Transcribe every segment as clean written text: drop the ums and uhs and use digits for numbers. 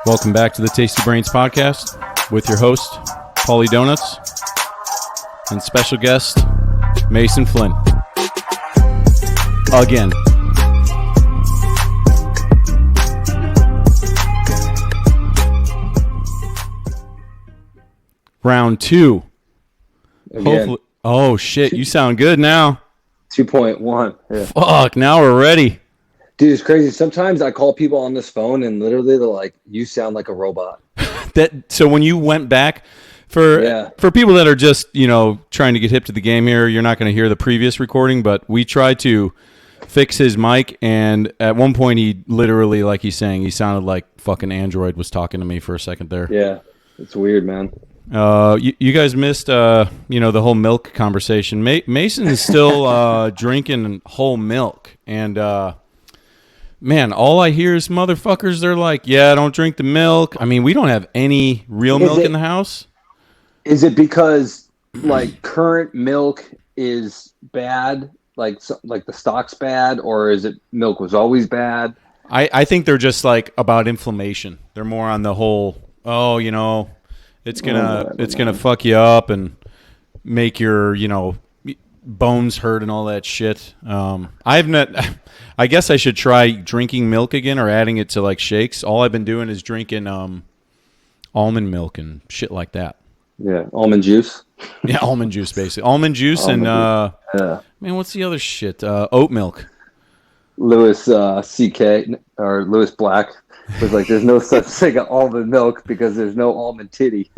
Welcome back to the Tasty Brains podcast with your host, Paulie Donuts, and special guest, Mason Flynn. Again. Round two. Again. Hopefully. Oh, shit. You sound good now. 2.1. Yeah. Fuck. Now we're ready. Dude, it's crazy. Sometimes I call people on this phone and literally they're like, you sound like a robot. So when you went back, for people that are just, trying to get hip to the game here, you're not going to hear the previous recording, but we tried to fix his mic, and at one point he literally, like he's saying, he sounded like fucking Android was talking to me for a second there. Yeah, it's weird, man. You guys missed, the whole milk conversation. Mason is still drinking whole milk, and man, all I hear is motherfuckers. They're like, "Yeah, don't drink the milk." I mean, we don't have any real milk in the house. Is it because like current milk is bad, like the stock's bad, or is it milk was always bad? I think they're just like about inflammation. They're more on the whole. It's gonna fuck you up and make your bones hurt and all that shit. I guess I should try drinking milk again or adding it to like shakes. All I've been doing is drinking almond milk and shit like that. Yeah, almond juice. Yeah, almond juice basically. Almond juice and man, what's the other shit? Oat milk. Lewis CK or Lewis Black was like, "There's no such thing as almond milk because there's no almond titty."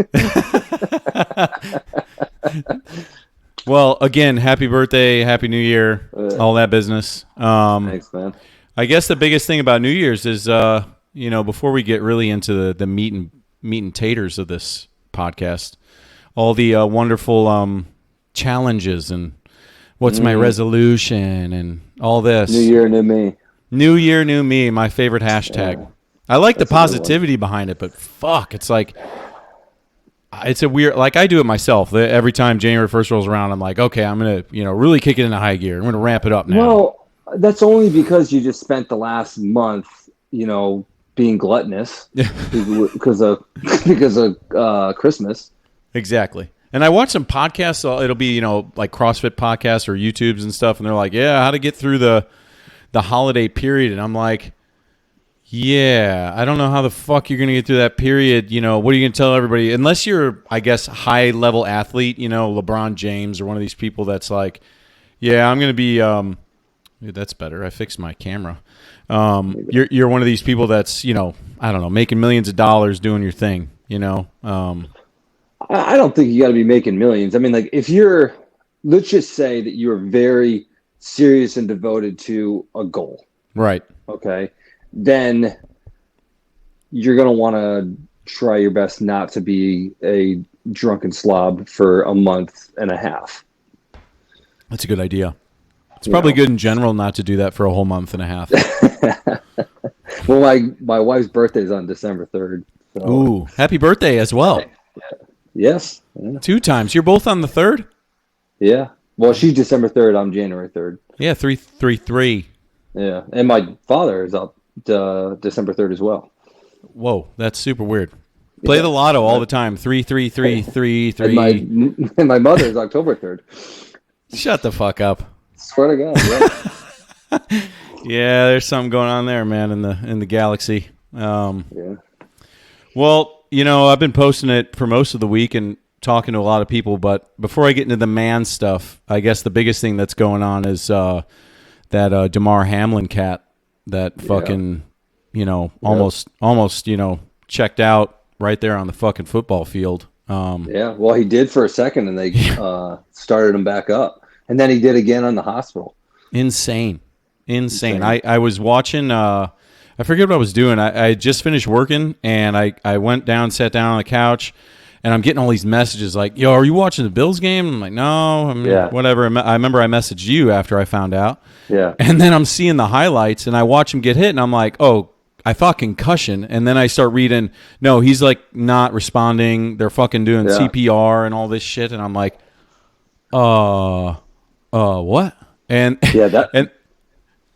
Well, again, happy birthday, happy New Year, all that business. Thanks, man. I guess the biggest thing about New Year's is, before we get really into the meat and taters of this podcast, all the wonderful challenges and what's my resolution and all this. New Year, new me. New Year, new me, my favorite hashtag. Yeah, I like the positivity behind it, but fuck, it's like... It's a weird, like I do it myself. Every time January 1st rolls around, I'm like, okay, I'm going to, really kick it into high gear. I'm going to ramp it up now. Well, that's only because you just spent the last month, being gluttonous because of Christmas. Exactly. And I watch some podcasts. It'll be, like CrossFit podcasts or YouTubes and stuff. And they're like, yeah, how to get through the holiday period. And I'm like, yeah, I don't know how the fuck you're going to get through that period. What are you going to tell everybody? Unless you're, I guess, high-level athlete, LeBron James or one of these people that's like, yeah, I'm going to be that's better. I fixed my camera. You're one of these people that's, I don't know, making millions of dollars doing your thing, I don't think you got to be making millions. I mean, like, if let's just say that you're very serious and devoted to a goal. Right. Okay. Then you're going to want to try your best not to be a drunken slob for a month and a half. That's a good idea. It's probably good in general not to do that for a whole month and a half. Well, my wife's birthday is on December 3rd. So. Ooh, happy birthday as well. Yes. Yeah. 2 times. You're both on the 3rd? Yeah. Well, she's December 3rd. I'm January 3rd. Yeah, 333. Yeah. And my father is up December 3rd as well. Whoa, that's super weird. Play the lotto all the time. 33333. And my mother is October 3rd. Shut the fuck up. Swear to God. Yeah. Yeah, there's something going on there, man, in the galaxy. Yeah. Well, I've been posting it for most of the week and talking to a lot of people, but before I get into the man stuff, I guess the biggest thing that's going on is that Damar Hamlin cat that fucking, almost, checked out right there on the fucking football field. Yeah, well, he did for a second, and they started him back up. And then he did again on the hospital. Insane. I was watching, I forget what I was doing. I just finished working, and I went down, sat down on the couch, and I'm getting all these messages like, yo, are you watching the Bills game? I'm like, no, whatever. I remember I messaged you after I found out. Yeah. And then I'm seeing the highlights, and I watch him get hit, and I'm like, oh, I thought concussion. And then I start reading, no, he's like not responding. They're fucking doing CPR and all this shit. And I'm like, what? And yeah, that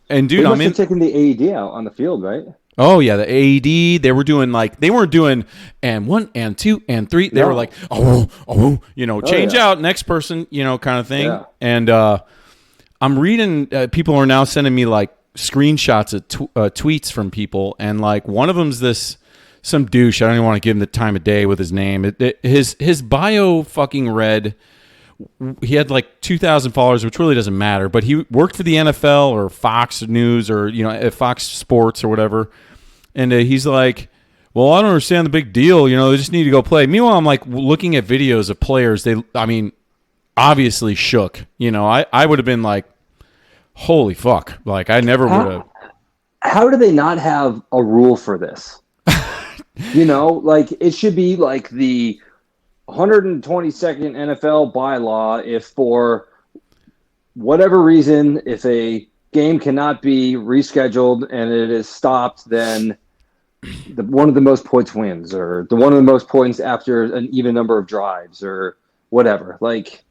and dude, they must have taken the AED out on the field, right? Oh yeah, the AED. They were doing they weren't doing and 1 and 2 and 3. They were like, change out, next person, kind of thing. Yeah. And I'm reading. People are now sending me like screenshots of tweets from people, and like one of them's some douche. I don't even want to give him the time of day with his name. His bio fucking read. He had like 2,000 followers, which really doesn't matter. But he worked for the NFL or Fox News or Fox Sports or whatever. And he's like, "Well, I don't understand the big deal. They just need to go play." Meanwhile, I'm like looking at videos of players. Obviously shook. I would have been like, "Holy fuck!" Like I never would have. How do they not have a rule for this? Like it should be like the 122nd NFL bylaw. If for whatever reason, if a game cannot be rescheduled and it is stopped, then one of the most points wins, or the one of the most points after an even number of drives, or whatever. Like,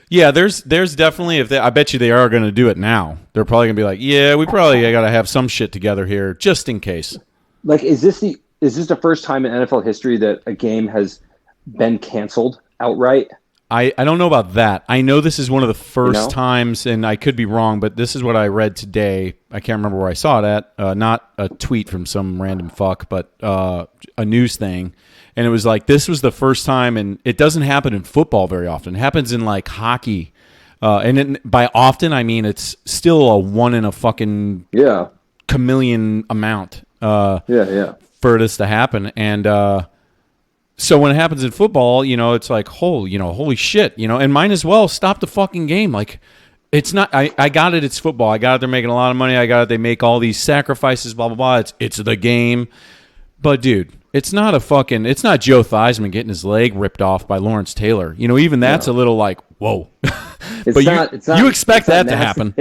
yeah, there's definitely I bet you they are going to do it now. They're probably going to be like, yeah, we probably got to have some shit together here just in case. Like, is this the first time in NFL history that a game has been canceled outright? I don't know about that. I know this is one of the first times, and I could be wrong, but this is what I read today. I can't remember where I saw it at. Not a tweet from some random fuck, but a news thing. And it was like, this was the first time, and it doesn't happen in football very often. It happens in like hockey. By often, I mean it's still a one in a fucking chameleon amount for this to happen. And so when it happens in football, it's like, holy shit, and might as well stop the fucking game. Like, it's not, I got it. It's football. I got it. They're making a lot of money. I got it. They make all these sacrifices, blah, blah, blah. It's the game. But dude, it's not Joe Theismann getting his leg ripped off by Lawrence Taylor. Even that's a little like, whoa. But you expect that to happen.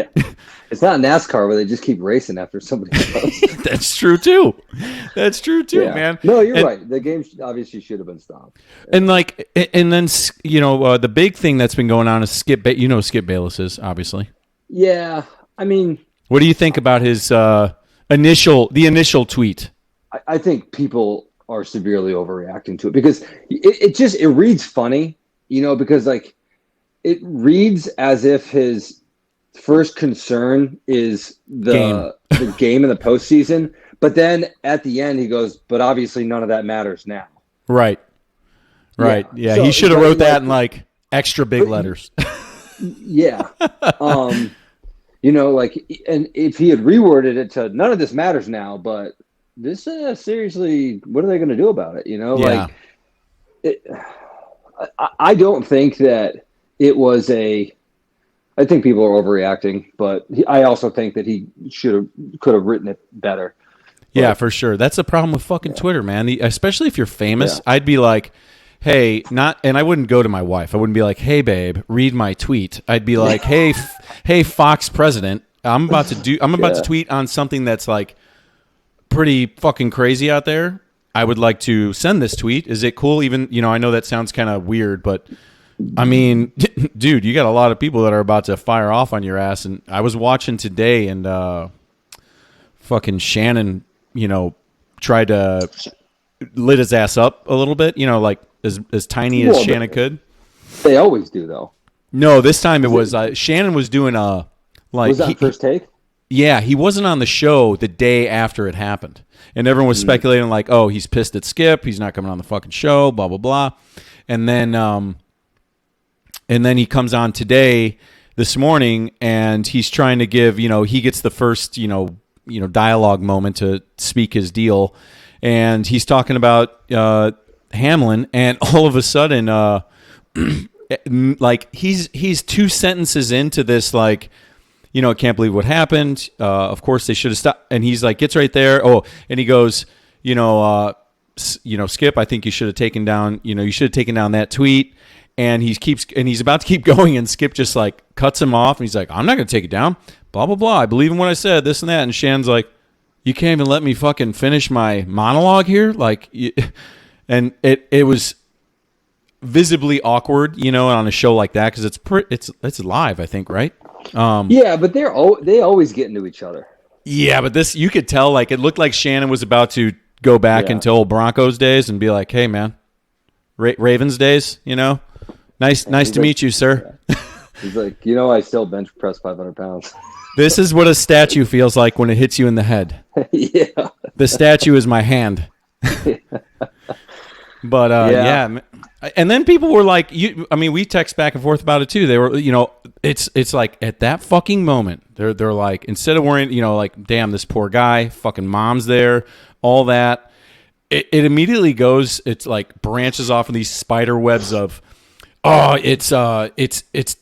It's not NASCAR where they just keep racing after somebody else. That's true too. Man. No, you're right. The game obviously should have been stopped. And then the big thing that's been going on is Skip. Skip Bayless is obviously. Yeah, I mean, what do you think about his initial tweet? I think people are severely overreacting to it because it reads funny, because like it reads as if his first concern is the game in the postseason, but then at the end he goes, "But obviously none of that matters now." Right. Yeah, so, he should have wrote that in like extra big letters. Yeah. And if he had reworded it to "None of this matters now," but this seriously, what are they going to do about it? Yeah. I don't think that it was I think people are overreacting, but I also think that he could have written it better. Yeah, for sure. That's the problem with fucking Twitter, man. Especially if you're famous, I'd be like, "Hey, and I wouldn't go to my wife. I wouldn't be like, "Hey, babe, read my tweet." I'd be like, "Hey, Fox president, I'm about to tweet on something that's like pretty fucking crazy out there. I would like to send this tweet. Is it cool?" Even, I know that sounds kind of weird, but I mean, dude, you got a lot of people that are about to fire off on your ass. And I was watching today, and fucking Shannon, tried to lit his ass up a little bit, like as tiny as Shannon could. They always do, though. No, this time it was Shannon was doing was that First Take? Yeah, he wasn't on the show the day after it happened, and everyone was speculating like, "Oh, he's pissed at Skip. He's not coming on the fucking show." Blah blah blah, and then he comes on this morning, and he's trying to give, he gets the first, dialogue moment to speak his deal, and he's talking about Hamlin, and all of a sudden, like he's two sentences into this, like, I can't believe what happened. Of course they should have stopped. And he's like, gets right there. Oh, and he goes, Skip, I think you should have taken down, that tweet. And he's about to keep going, and Skip just like cuts him off, and he's like, "I'm not going to take it down, blah, blah, blah. I believe in what I said, this and that." And Shan's like, "You can't even let me fucking finish my monologue here?" Like, and it was visibly awkward, on a show like that, because it's live, I think, right? Yeah, but they always get into each other. Yeah, but this, you could tell, like, it looked like Shannon was about to go back into old Broncos days and be like, hey, man, Ravens days, you know? Nice to meet you, sir. Yeah. He's like, you know, I still bench press 500 pounds. This is what a statue feels like when it hits you in the head. Yeah. The statue is my hand. But, yeah. And then people were like, we text back and forth about it too. They were, you know, it's like at that fucking moment, they're like, instead of worrying, you know, like, damn, this poor guy, fucking mom's there, all that. It immediately goes, it's like branches off in these spider webs of, oh, it's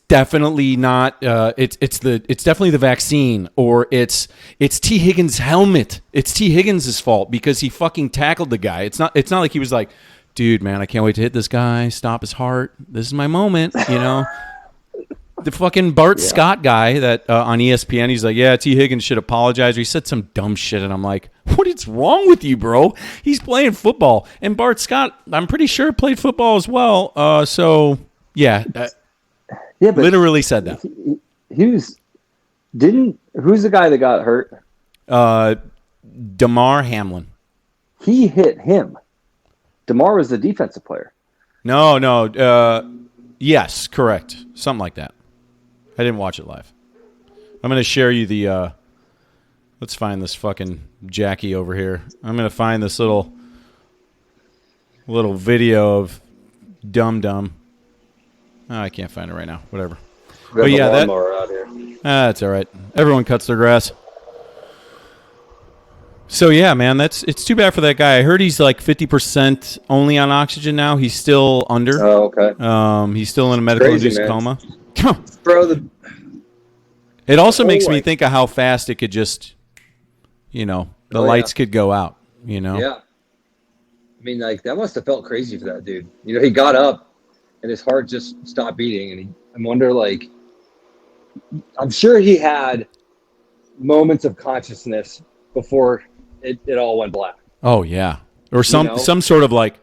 definitely not, it's definitely the vaccine, or it's T. Higgins' helmet. It's T. Higgins' fault because he fucking tackled the guy. It's not like he was like, dude, man, I can't wait to hit this guy, stop his heart. This is my moment, you know? The fucking Bart Scott guy that on ESPN, he's like, yeah, T. Higgins should apologize. Or he said some dumb shit, and I'm like, what is wrong with you, bro? He's playing football. And Bart Scott, I'm pretty sure, played football as well. So, yeah. But literally said that. Who's the guy that got hurt? Damar Hamlin. He hit him. Damar was the defensive player. No. Yes, correct. Something like that. I didn't watch it live. I'm going to share you the let's find this fucking Jackie over here. I'm going to find this little video of Dum Dum. Oh, I can't find it right now. Whatever. But yeah, that's all right. Everyone cuts their grass. So yeah, man, it's too bad for that guy. I heard he's like 50% only on oxygen now. He's still under. Oh, okay. He's still in a medical-induced coma. Bro, it also makes me think of how fast it could just, you know, the lights could go out. You know. Yeah. I mean, like, that must have felt crazy for that dude. You know, he got up and his heart just stopped beating, and I wonder, like, I'm sure he had moments of consciousness before it all went black. Oh yeah, or some sort of like,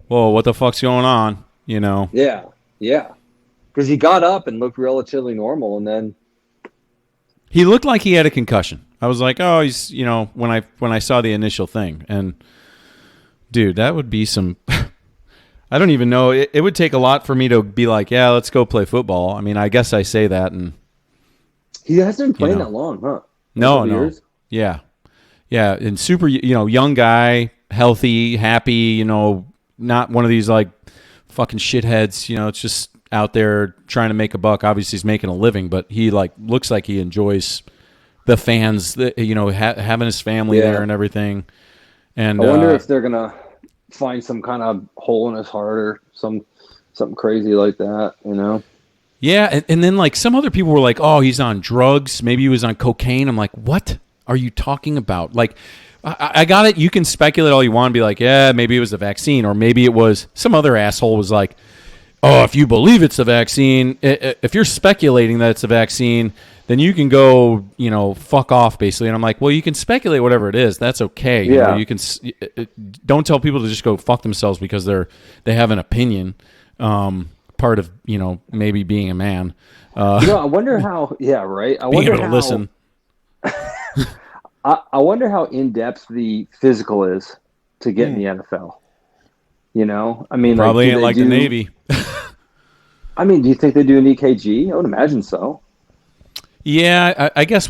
whoa, what the fuck's going on? You know? Yeah. Because he got up and looked relatively normal, and then he looked like he had a concussion. I was like, oh, he's, you know, when I saw the initial thing, and dude, that would be some. I don't even know. It would take a lot for me to be like, yeah, let's go play football. I mean, I guess I say that, and he hasn't been playing that long, huh? No. Years? Yeah, and super, you know, young guy, healthy, happy, you know, not one of these like fucking shitheads. You know, it's just out there trying to make a buck. Obviously, he's making a living, but he like looks like he enjoys the fans, you know, having his family there and everything. And I wonder if they're gonna find some kind of hole in his heart or something crazy like that, you know? Yeah, and then like some other people were like, oh, he's on drugs. Maybe he was on cocaine. I'm like, what are you talking about? Like, I got it. You can speculate all you want and be like, yeah, maybe it was the vaccine, or maybe it was some other asshole was like, oh, if you believe it's the vaccine, if you're speculating that it's a vaccine, then you can go, you know, fuck off, basically. And I'm like, well, you can speculate whatever it is. That's okay. You know, you can don't tell people to just go fuck themselves because they have an opinion. Part of, you know, maybe being a man. You know, I wonder how. Yeah, right. I wonder how. Listen. I wonder how in depth the physical is to get in the NFL. You know, I mean, probably ain't like the Navy. I mean, do you think they do an EKG? I would imagine so. Yeah, I guess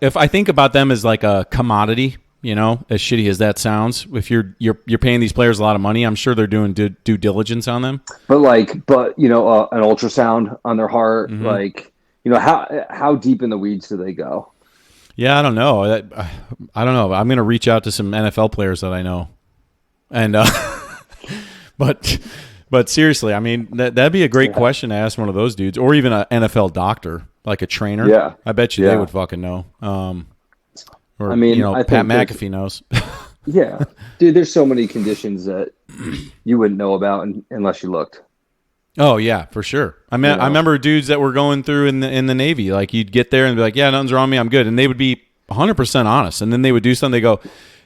if I think about them as like a commodity, you know, as shitty as that sounds, if you're paying these players a lot of money, I'm sure they're doing due diligence on them. But you know, an ultrasound on their heart, like, you know, how deep in the weeds do they go? Yeah, I don't know. I don't know. I'm going to reach out to some NFL players that I know, and but seriously, I mean, that'd be a great question to ask one of those dudes, or even an NFL doctor, like a trainer. Yeah, I bet you they would fucking know. Or, I mean, you know, Pat McAfee knows. Yeah, dude, there's so many conditions that you wouldn't know about unless you looked. Oh yeah, for sure. I mean, I remember dudes that were going through in the Navy. Like, you'd get there and be like, "Yeah, nothing's wrong with me. I'm good," and they would be 100% honest. And then they would do something. They go,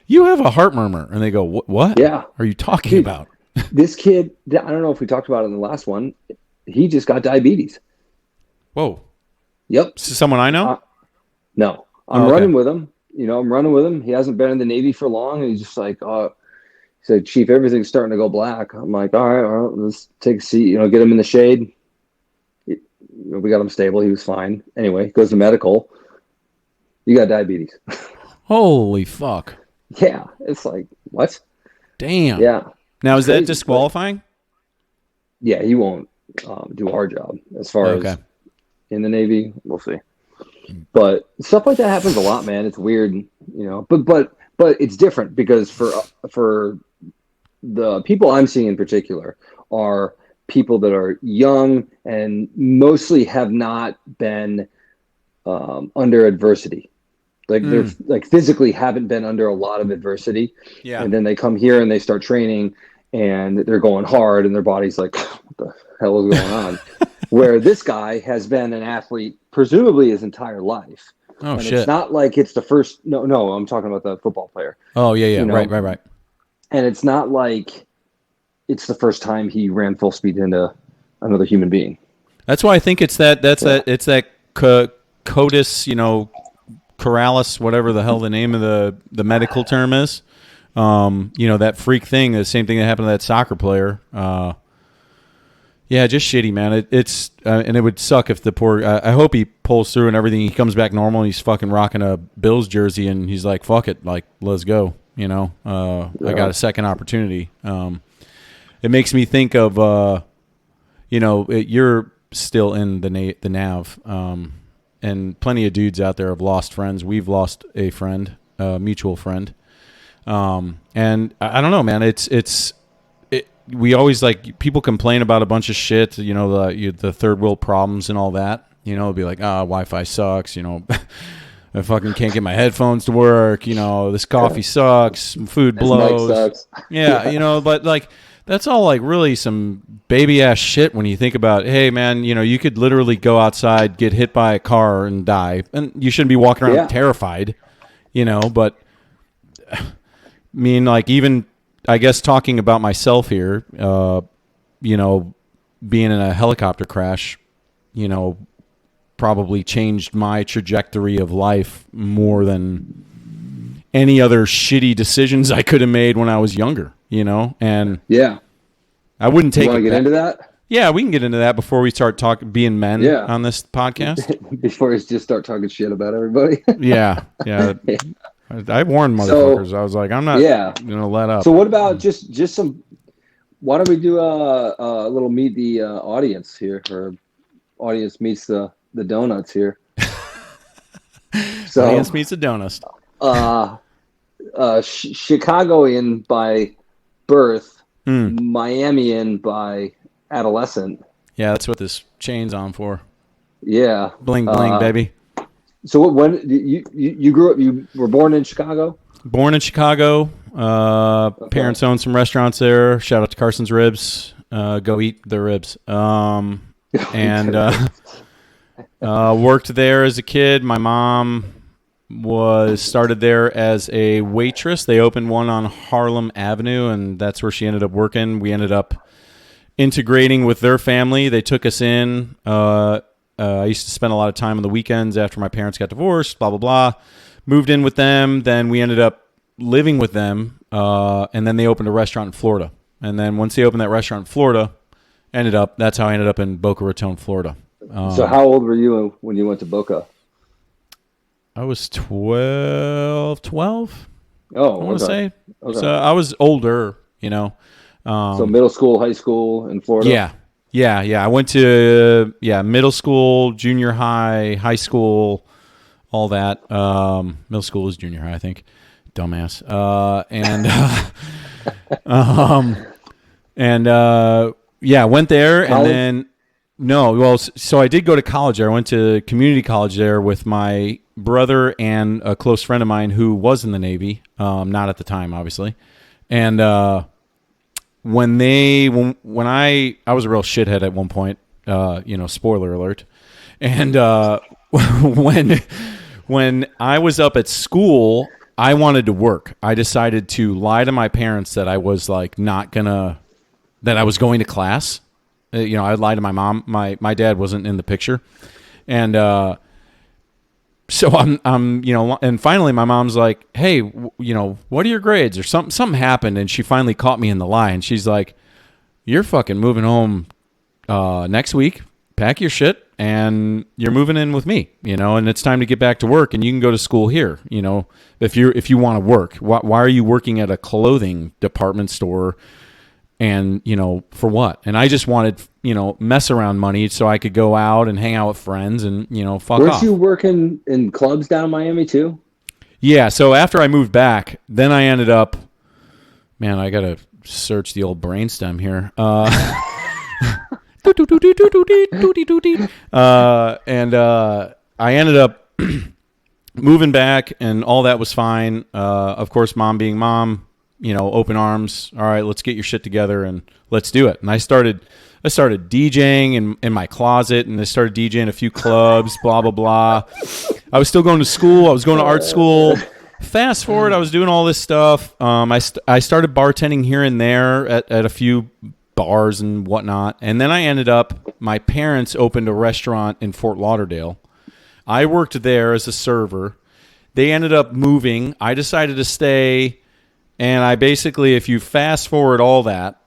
"You have a heart murmur," and they go, "What? Yeah, are you talking about?" This kid, I don't know if we talked about it in the last one. He just got diabetes. Whoa. Yep. Someone I know? No, I'm running with him. I'm running with him. He hasn't been in the Navy for long, and he's just like, he said, Chief, everything's starting to go black. I'm like, all right, well, let's take a seat, get him in the shade. We got him stable. He was fine. Anyway, goes to medical. You got diabetes. Holy fuck. Yeah. It's like, what? Damn. Yeah. Now, is that disqualifying? Yeah, he won't do our job as far as in the Navy. We'll see. But stuff like that happens a lot, man. It's weird, but it's different because for the people I'm seeing in particular are people that are young and mostly have not been under adversity. Like they're like physically haven't been under a lot of adversity. Yeah. And then they come here and they start training and they're going hard and their body's like, what the hell is going on? Where this guy has been an athlete presumably his entire life. Oh, and shit. It's not like it's the first. No, I'm talking about the football player. Oh, yeah. Right. And it's not like it's the first time he ran full speed into another human being. That's why I think it's that. It's that CODIS, Corrales, whatever the hell the name of the medical term is. That freak thing. The same thing that happened to that soccer player. Yeah, just shitty, man. It's and it would suck if the poor. I hope he pulls through and everything. He comes back normal. And he's fucking rocking a Bills jersey, and he's like, "Fuck it, like let's go." I got a second opportunity. It makes me think of, you're still in the Nav, and plenty of dudes out there have lost friends. We've lost a friend, a mutual friend, and I don't know, man. We always people complain about a bunch of shit, the third world problems and all that. It'll be like, Wi-Fi sucks. I fucking can't get my headphones to work. This coffee sucks. Food blows. Mic sucks. Yeah, but that's all really some baby ass shit when you think about, hey man, you could literally go outside, get hit by a car and die, and you shouldn't be walking around terrified, but even I guess talking about myself here, being in a helicopter crash, probably changed my trajectory of life more than any other shitty decisions I could have made when I was younger, and I wouldn't take it. You want to get into that? Yeah, we can get into that before we start being men on this podcast. Before we just start talking shit about everybody. Yeah. I warned motherfuckers. I was like, I'm not going to let up. So what about just some, why don't we do a little meet the audience here, or audience meets the donuts here. So audience meets the donuts. Chicagoan by birth, Miamian by adolescent. Yeah, that's what this chain's on for. Yeah. Bling, bling, baby. So when you grew up, you were born in Chicago? Born in Chicago. Parents owned some restaurants there. Shout out to Carson's Ribs. Go eat their ribs. And worked there as a kid. My mom started there as a waitress. They opened one on Harlem Avenue, and that's where she ended up working. We ended up integrating with their family. They took us in. I used to spend a lot of time on the weekends after my parents got divorced, blah, blah, blah. Moved in with them. Then we ended up living with them, and then they opened a restaurant in Florida. And then once they opened that restaurant in Florida, that's how I ended up in Boca Raton, Florida. So how old were you when you went to Boca? I was 12. Oh, I want to say. Okay. So I was older, so middle school, high school in Florida? Yeah. I went to middle school, junior high, high school, all that. Middle school was junior high, I think. Dumbass. Went there. College? And then so I did go to college there. I went to community college there with my brother and a close friend of mine who was in the Navy, not at the time, obviously. And when I was a real shithead at one point, spoiler alert. And when I was up at school, I wanted to work. I decided to lie to my parents that I was that I was going to class. I'd lie to my mom. My dad wasn't in the picture. And So I'm, and finally my mom's like, hey, what are your grades? Or something happened. And she finally caught me in the lie. And she's like, you're fucking moving home next week. Pack your shit and you're moving in with me, and it's time to get back to work and you can go to school here, if you want to work. Why are you working at a clothing department store? And, for what? And I just wanted, mess around money so I could go out and hang out with friends and, fuck off. Weren't you working in clubs down in Miami too? Yeah. So after I moved back, then I ended up, man, I got to search the old brainstem here. And I ended up moving back and all that was fine. Of course, mom being mom, open arms. All right, let's get your shit together and let's do it. And I started DJing in my closet, and I started DJing a few clubs, blah, blah, blah. I was still going to school. I was going to art school. Fast forward, I was doing all this stuff. I started bartending here and there at a few bars and whatnot. And then I ended up, my parents opened a restaurant in Fort Lauderdale. I worked there as a server. They ended up moving. I decided to stay. And I basically, if you fast forward all that,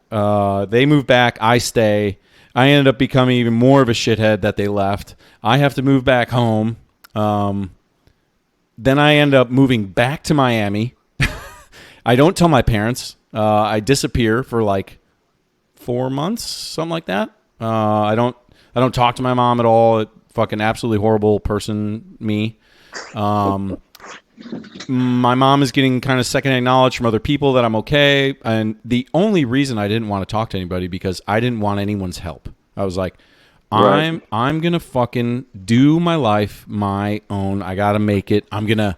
they move back, I stay. I ended up becoming even more of a shithead that they left. I have to move back home. Then I end up moving back to Miami. I don't tell my parents. I disappear for like 4 months, something like that. I don't talk to my mom at all. Fucking absolutely horrible person, me. My mom is getting kind of secondhand knowledge from other people that I'm okay. And the only reason I didn't want to talk to anybody because I didn't want anyone's help. I was like, I'm going to fucking do my life my own. I got to make it. I'm going to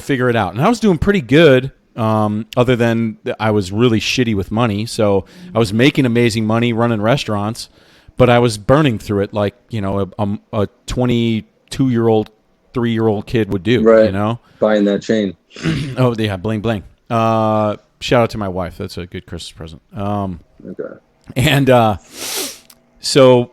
figure it out. And I was doing pretty good. Other than I was really shitty with money. So I was making amazing money running restaurants, but I was burning through it like, a 22-year-old, 3-year-old kid would do, right. Buying that chain. Oh, yeah, bling, bling. Shout out to my wife. That's a good Christmas present. Okay. And so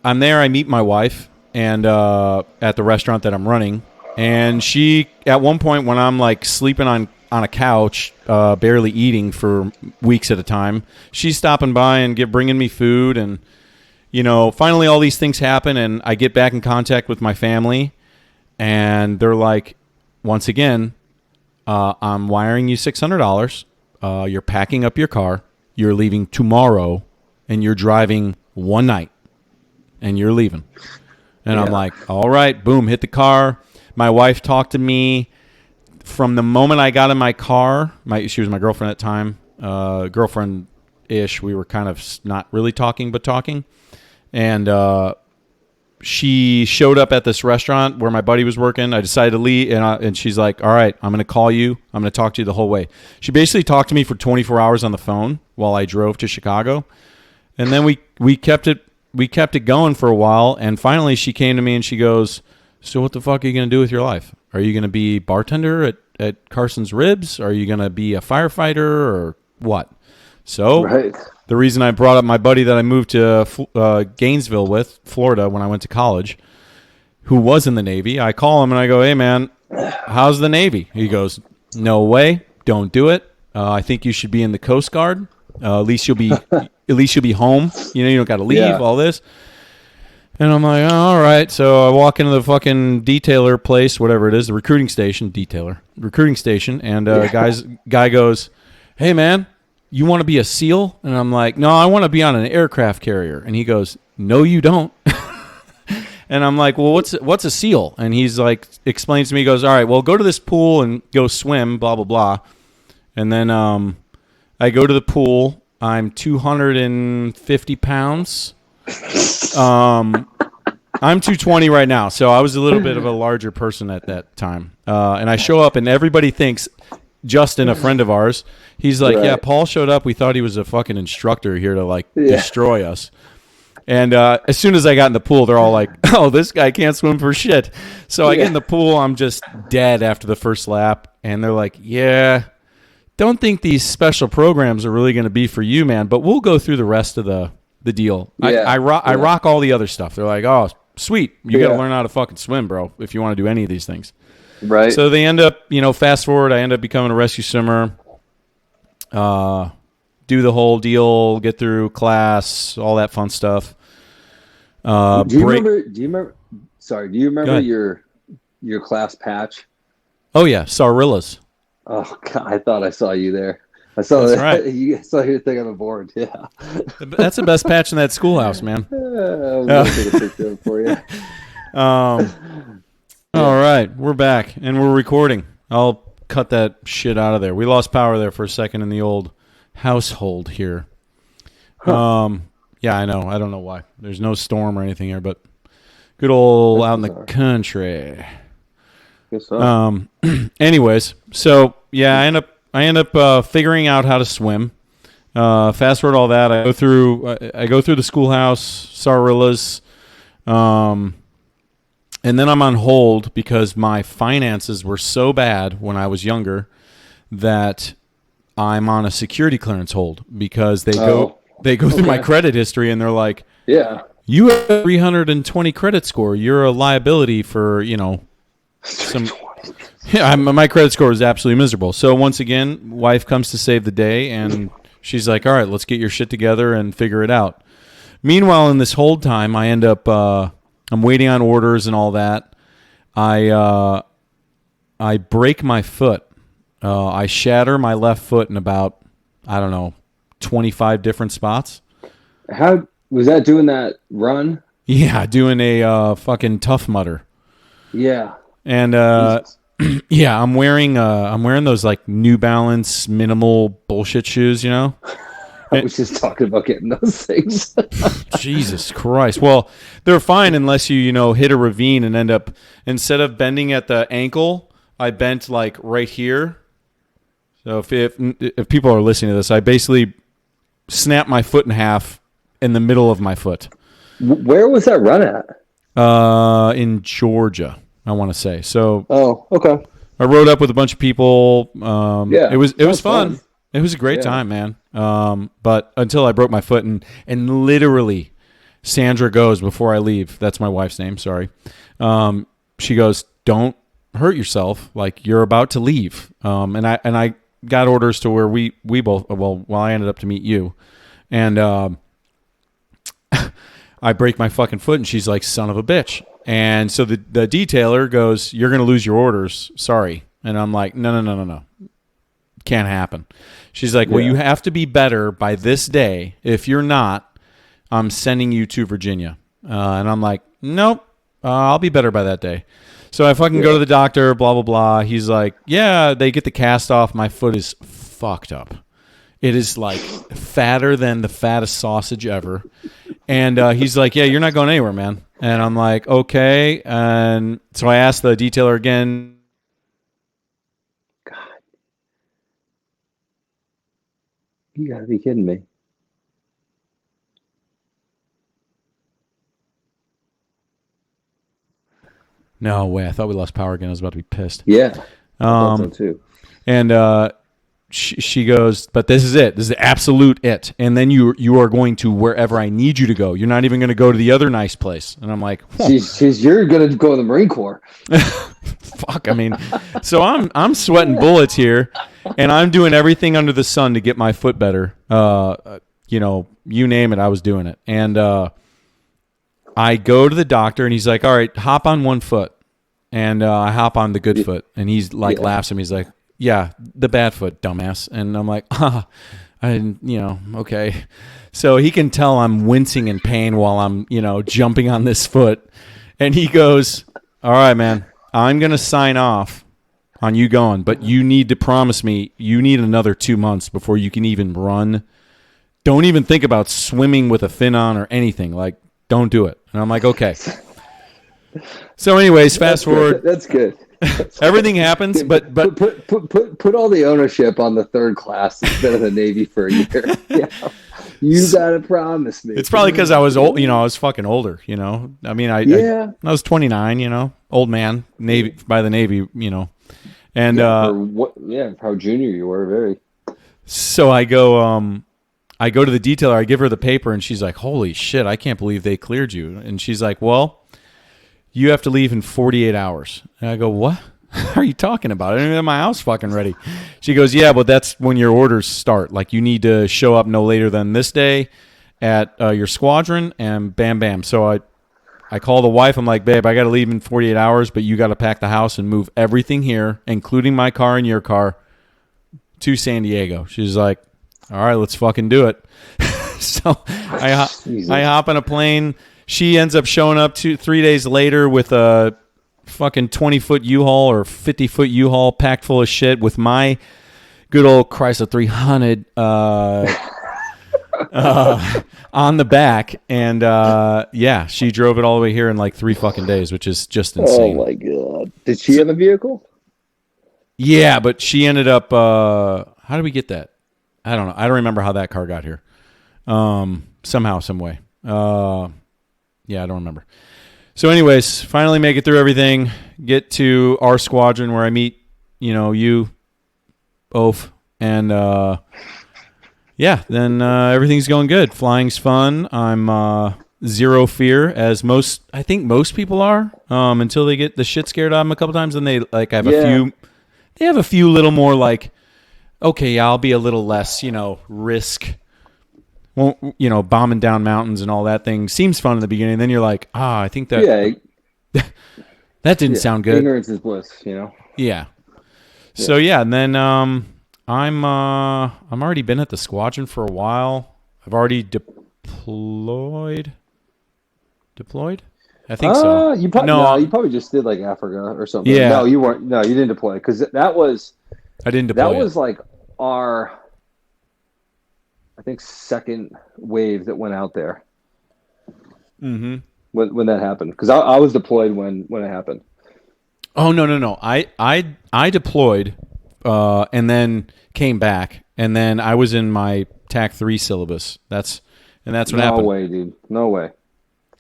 I'm there. I meet my wife and at the restaurant that I'm running. And she, at one point when I'm like sleeping on a couch, barely eating for weeks at a time, she's stopping by and bringing me food. And, finally all these things happen and I get back in contact with my family. And they're like, once again, I'm wiring you $600. You're packing up your car. You're leaving tomorrow and you're driving one night and you're leaving. And I'm like, all right, boom, hit the car. My wife talked to me from the moment I got in my car. She was my girlfriend at the time, girlfriend-ish. We were kind of not really talking, but talking. And she showed up at this restaurant where my buddy was working. I decided to leave, and she's like, all right, I'm going to call you. I'm going to talk to you the whole way. She basically talked to me for 24 hours on the phone while I drove to Chicago. And then we kept it going for a while, and finally she came to me and she goes, so what the fuck are you going to do with your life? Are you going to be bartender at Carson's Ribs? Are you going to be a firefighter or what? So the reason I brought up my buddy that I moved to Gainesville with, Florida, when I went to college, who was in the Navy, I call him and I go, hey, man, how's the Navy? He goes, no way. Don't do it. I think you should be in the Coast Guard. At least you'll be home. You don't got to leave, all this. And I'm like, oh, all right. So I walk into the fucking detailer place, whatever it is, the recruiting station, and guy goes, hey, man, you want to be a SEAL? And I'm like, no, I want to be on an aircraft carrier. And he goes, no, you don't. And I'm like, well, what's a SEAL? And he's like, explains to me, he goes, all right, well, go to this pool and go swim, blah, blah, blah. And then I go to the pool. I'm 250 pounds. I'm 220 right now, so I was a little bit of a larger person at that time. And I show up, and everybody thinks Justin, a friend of ours, he's like, yeah, Paul showed up. We thought he was a fucking instructor here to, destroy us. And as soon as I got in the pool, they're all like, oh, this guy can't swim for shit. So I get in the pool. I'm just dead after the first lap. And they're like, yeah, don't think these special programs are really going to be for you, man. But we'll go through the rest of the deal. I rock all the other stuff. They're like, oh, sweet. You got to learn how to fucking swim, bro, if you want to do any of these things. Right. So they end up, fast forward, I end up becoming a rescue swimmer. Do the whole deal, get through class, all that fun stuff. Do you remember? Sorry, do you remember your class patch? Oh yeah, Sarillas. Oh God, I thought I saw you there. I saw that. Right. You saw your thing on the board. Yeah, that's the best patch in that schoolhouse, man. I'm gonna take a picture of it for you. All right, we're back and we're recording. I'll cut that shit out of there. We lost power there for a second in the old household here. Huh. Yeah, I know. I don't know why. There's no storm or anything here, but good old out in the country. Guess so. Anyways, so yeah, I end up figuring out how to swim. Fast forward all that, I go through the schoolhouse, Sarillas, and then I'm on hold because my finances were so bad when I was younger that I'm on a security clearance hold because they go through my credit history and they're like, yeah, you have a 320 credit score. You're a liability for, some. Yeah, my credit score is absolutely miserable. So once again, wife comes to save the day and she's like, all right, let's get your shit together and figure it out. Meanwhile, in this hold time, I end up, I'm waiting on orders and all that. I break my foot. I shatter my left foot in about, 25 different spots. How was that doing that run? Yeah, doing a fucking Tough Mudder. Yeah. And yeah, I'm wearing those like New Balance minimal bullshit shoes, I was just talking about getting those things. Jesus Christ. Well, they're fine unless you hit a ravine and end up, instead of bending at the ankle, I bent like right here. So if people are listening to this, I basically snapped my foot in half in the middle of my foot. Where was that run at? In Georgia, I want to say. So. Oh, okay. I rode up with a bunch of people. Yeah, it was fun. It was a great time, man. But until I broke my foot and literally, Sandra goes before I leave. That's my wife's name. Sorry. She goes, "Don't hurt yourself. Like you're about to leave." And I got orders to where we both. Well, I ended up to meet you, and I break my fucking foot, and she's like, "Son of a bitch." And so the detailer goes, "You're going to lose your orders. Sorry." And I'm like, No. Can't happen. She's like, "Well, you have to be better by this day. If you're not, I'm sending you to Virginia." And I'm like, "Nope, I'll be better by that day." So I fucking go to the doctor, blah, blah, blah. He's like, "Yeah, they get the cast off. My foot is fucked up. It is like fatter than the fattest sausage ever." And he's like, "Yeah, you're not going anywhere, man." And I'm like, "Okay." And so I asked the detailer again. God. You got to be kidding me. No way. I thought we lost power again. I was about to be pissed. Yeah. I thought so too. And she goes, "But this is it. This is the absolute it. And then you are going to wherever I need you to go. You're not even going to go to the other nice place." And I'm like, you're going to go in the Marine Corps. Fuck. I mean, so I'm sweating bullets here, and I'm doing everything under the sun to get my foot better. You name it, I was doing it. And I go to the doctor, and he's like, "All right, hop on one foot." And I hop on the good foot, and he's like, laughs at me. He's like, "Yeah, the bad foot, dumbass." And I'm like, okay. So he can tell I'm wincing in pain while I'm, jumping on this foot. And he goes, "All right, man, I'm going to sign off on you going, but you need to promise me you need another 2 months before you can even run. Don't even think about swimming with a fin on or anything. Like, don't do it." And I'm like, "Okay." So anyways, fast forward. That's good. Everything happens, but put all the ownership on the third class instead of the Navy for a year. Yeah. You gotta promise me. It's probably because I was old. I was fucking older. I mean, I was 29. Old man, Navy by the Navy. And how junior you were, very. So I go to the detailer. I give her the paper, and she's like, "Holy shit! I can't believe they cleared you." And she's like, "Well, you have to leave in 48 hours. And I go, what are you talking about? I don't even have my house fucking ready. She goes, yeah, but that's when your orders start. Like, you need to show up no later than this day at your squadron, and bam, bam. So I call the wife. I'm like, babe, I got to leave in 48 hours, but you got to pack the house and move everything here, including my car and your car, to San Diego. She's like, all right, let's fucking do it. So I hop on a plane. She ends up showing up 3 days later with a fucking 20-foot U-Haul or 50-foot U-Haul packed full of shit with my good old Chrysler 300 on the back. And yeah, she drove it all the way here in like 3 fucking days, which is just insane. Oh my God. Did she have a vehicle? Yeah, but she ended up, how did we get that? I don't know. I don't remember how that car got here. Somehow, some way. Yeah, I don't remember. So anyways, finally make it through everything, get to our squadron where I meet, you, Oaf, and yeah, then everything's going good. Flying's fun. I'm zero fear, as I think most people are, until they get the shit scared out of them a couple times, and they like have a few little more like, okay, I'll be a little less, risk. Won't, bombing down mountains and all that thing seems fun in the beginning. Then you're like, I think that that didn't sound good. Ignorance is bliss, Yeah. So yeah, and then I'm already been at the squadron for a while. I've already deployed. Deployed? I think so. You probably just did like Africa or something. Yeah. No, you weren't. No, you didn't deploy because that was. I didn't deploy. That was like our. I think second wave that went out there. Mm-hmm. When that happened, because I was deployed when it happened. Oh no! I deployed, and then came back, and then I was in my TAC 3 syllabus. That's what happened. No way, dude. No way.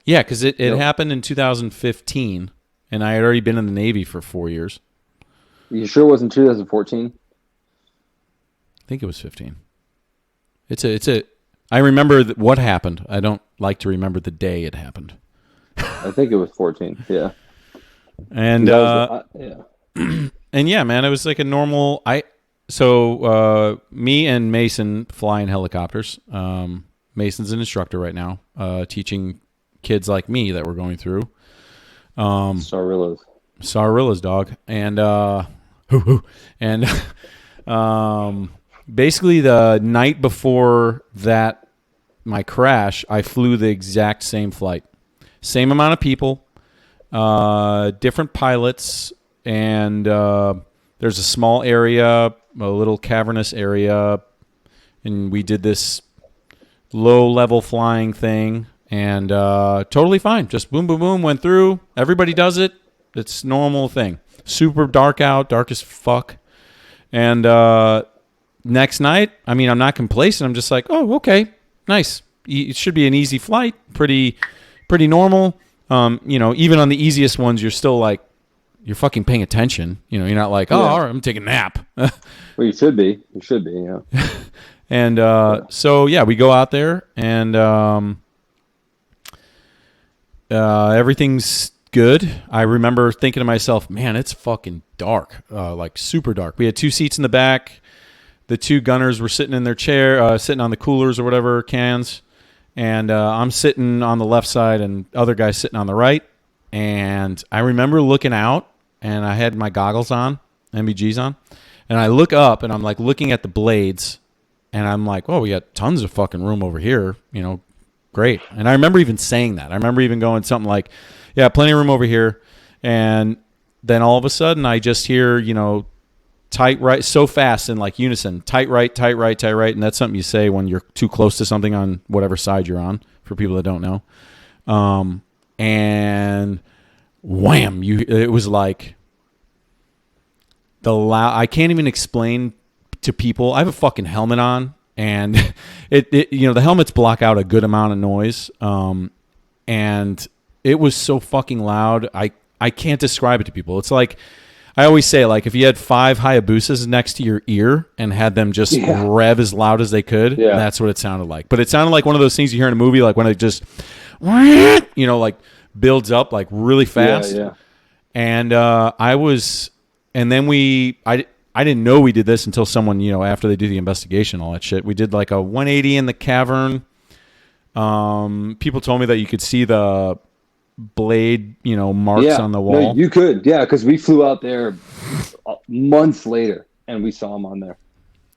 Yeah, because it happened in 2015, and I had already been in the Navy for 4 years. You sure it wasn't 2014? I think it was 15. I remember what happened. I don't like to remember the day it happened. I think it was 14. Yeah. And yeah. And yeah, man, it was like a normal. Me and Mason fly in helicopters. Mason's an instructor right now, teaching kids like me that we're going through. Sarillas, dog, and basically the night before that, my crash, I flew the exact same flight, same amount of people, different pilots, and there's a small area, a little cavernous area, and we did this low-level flying thing, and totally fine. Just boom, boom, boom, went through. Everybody does it. It's a normal thing. Super dark out, dark as fuck. And next night, I mean, I'm not complacent. I'm just like, oh, okay, nice. It should be an easy flight, pretty normal. Even on the easiest ones, you're still like, you're fucking paying attention. You're not like, all right, I'm taking a nap. Well, you should be. You should be, yeah. And so, yeah, we go out there, and everything's good. I remember thinking to myself, man, it's fucking dark, like super dark. We had 2 seats in the back. The 2 gunners were sitting in their chair, sitting on the coolers or whatever, cans. And I'm sitting on the left side and other guys sitting on the right. And I remember looking out, and I had my goggles on, MBGs on. And I look up, and I'm like looking at the blades. And I'm like, oh, we got tons of fucking room over here. Great. And I remember even saying that. I remember even going something like, yeah, plenty of room over here. And then all of a sudden I just hear, tight right, so fast in like unison, tight right, tight right, tight right. And that's something you say when you're too close to something on whatever side you're on, for people that don't know. And wham, it was like I can't even explain to people. I have a fucking helmet on, and the helmets block out a good amount of noise. And it was so fucking loud. I can't describe it to people. It's like, I always say, like, if you had 5 Hayabusas next to your ear and had them just rev as loud as they could, that's what it sounded like. But it sounded like one of those things you hear in a movie, like when it just, like builds up like really fast. Yeah. And I didn't know we did this until someone, after they do the investigation, all that shit. We did like a 180 in the cavern. People told me that you could see the blade, marks on the wall. No, you could, because we flew out there months later and we saw them on there.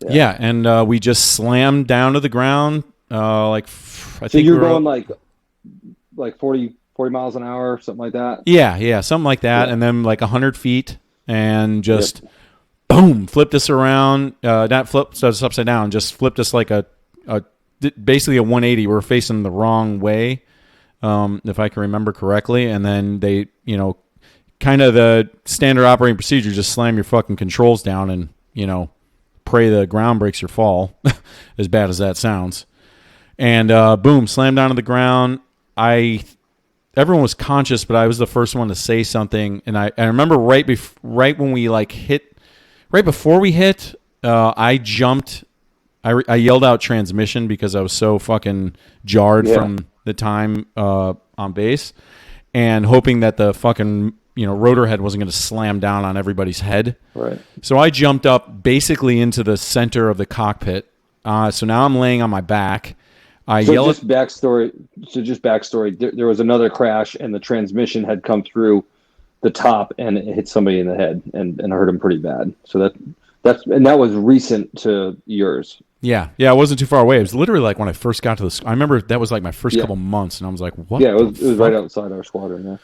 Yeah, and we just slammed down to the ground. I think so you're going like 40 miles an hour, something like that. Yeah, something like that, and then like 100 feet, and just boom, flipped us around. Not flipped us upside down, just flipped us like basically a 180. We were facing the wrong way, if I can remember correctly, and then they, kind of the standard operating procedure, just slam your fucking controls down and pray the ground breaks your fall, as bad as that sounds. And boom, slammed down to the ground. Everyone was conscious, but I was the first one to say something. And I remember right when we hit, right before we hit, I jumped. I yelled out transmission because I was so fucking jarred from the time on base, and hoping that the fucking rotor head wasn't going to slam down on everybody's head. Right. So I jumped up basically into the center of the cockpit. So now I'm laying on my back. Just backstory. There was another crash, and the transmission had come through the top, and it hit somebody in the head, and hurt him pretty bad. So that was recent to yours. Yeah, it wasn't too far away. It was literally like when I first got to I remember that was like my first couple months, and I was like, "What?" Yeah, it was right outside our squadron. Yeah.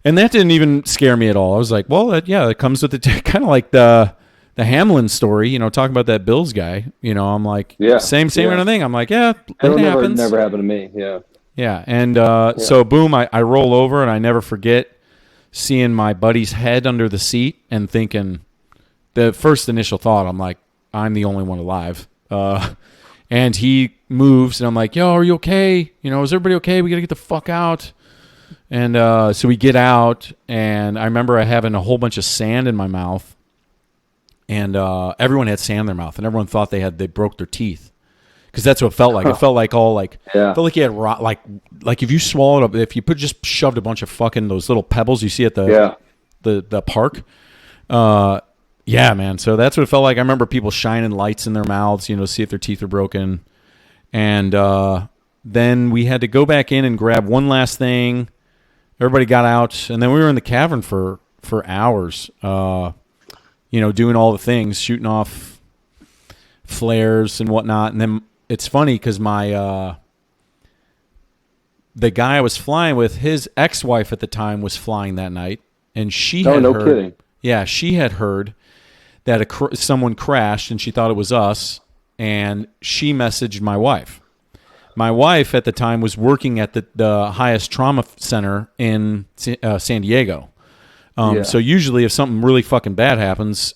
And that didn't even scare me at all. I was like, well, it comes with the kind of like the Hamlin story, talking about that Bills guy. I'm like, same kind of thing. I'm like, it happens. Never happened to me. Yeah. Yeah, and so boom, I roll over, and I never forget seeing my buddy's head under the seat and thinking, the first initial thought, I'm like, I'm the only one alive. And he moves, and I'm like, yo, are you okay? Is everybody okay? We got to get the fuck out. And so we get out, and I remember having a whole bunch of sand in my mouth, and everyone had sand in their mouth, and everyone thought they broke their teeth, because that's what it felt like. It felt like felt like you had like if you swallowed up, if you just shoved a bunch of fucking those little pebbles you see at the park. Yeah, man. So that's what it felt like. I remember people shining lights in their mouths, see if their teeth are broken, and then we had to go back in and grab one last thing. Everybody got out, and then we were in the cavern for hours, doing all the things, shooting off flares and whatnot. And then it's funny because the guy I was flying with, his ex-wife at the time was flying that night, and she had heard. Kidding. Yeah, she had heard that someone crashed, and she thought it was us, and she messaged my wife. My wife at the time was working at the highest trauma center in San Diego. So usually if something really fucking bad happens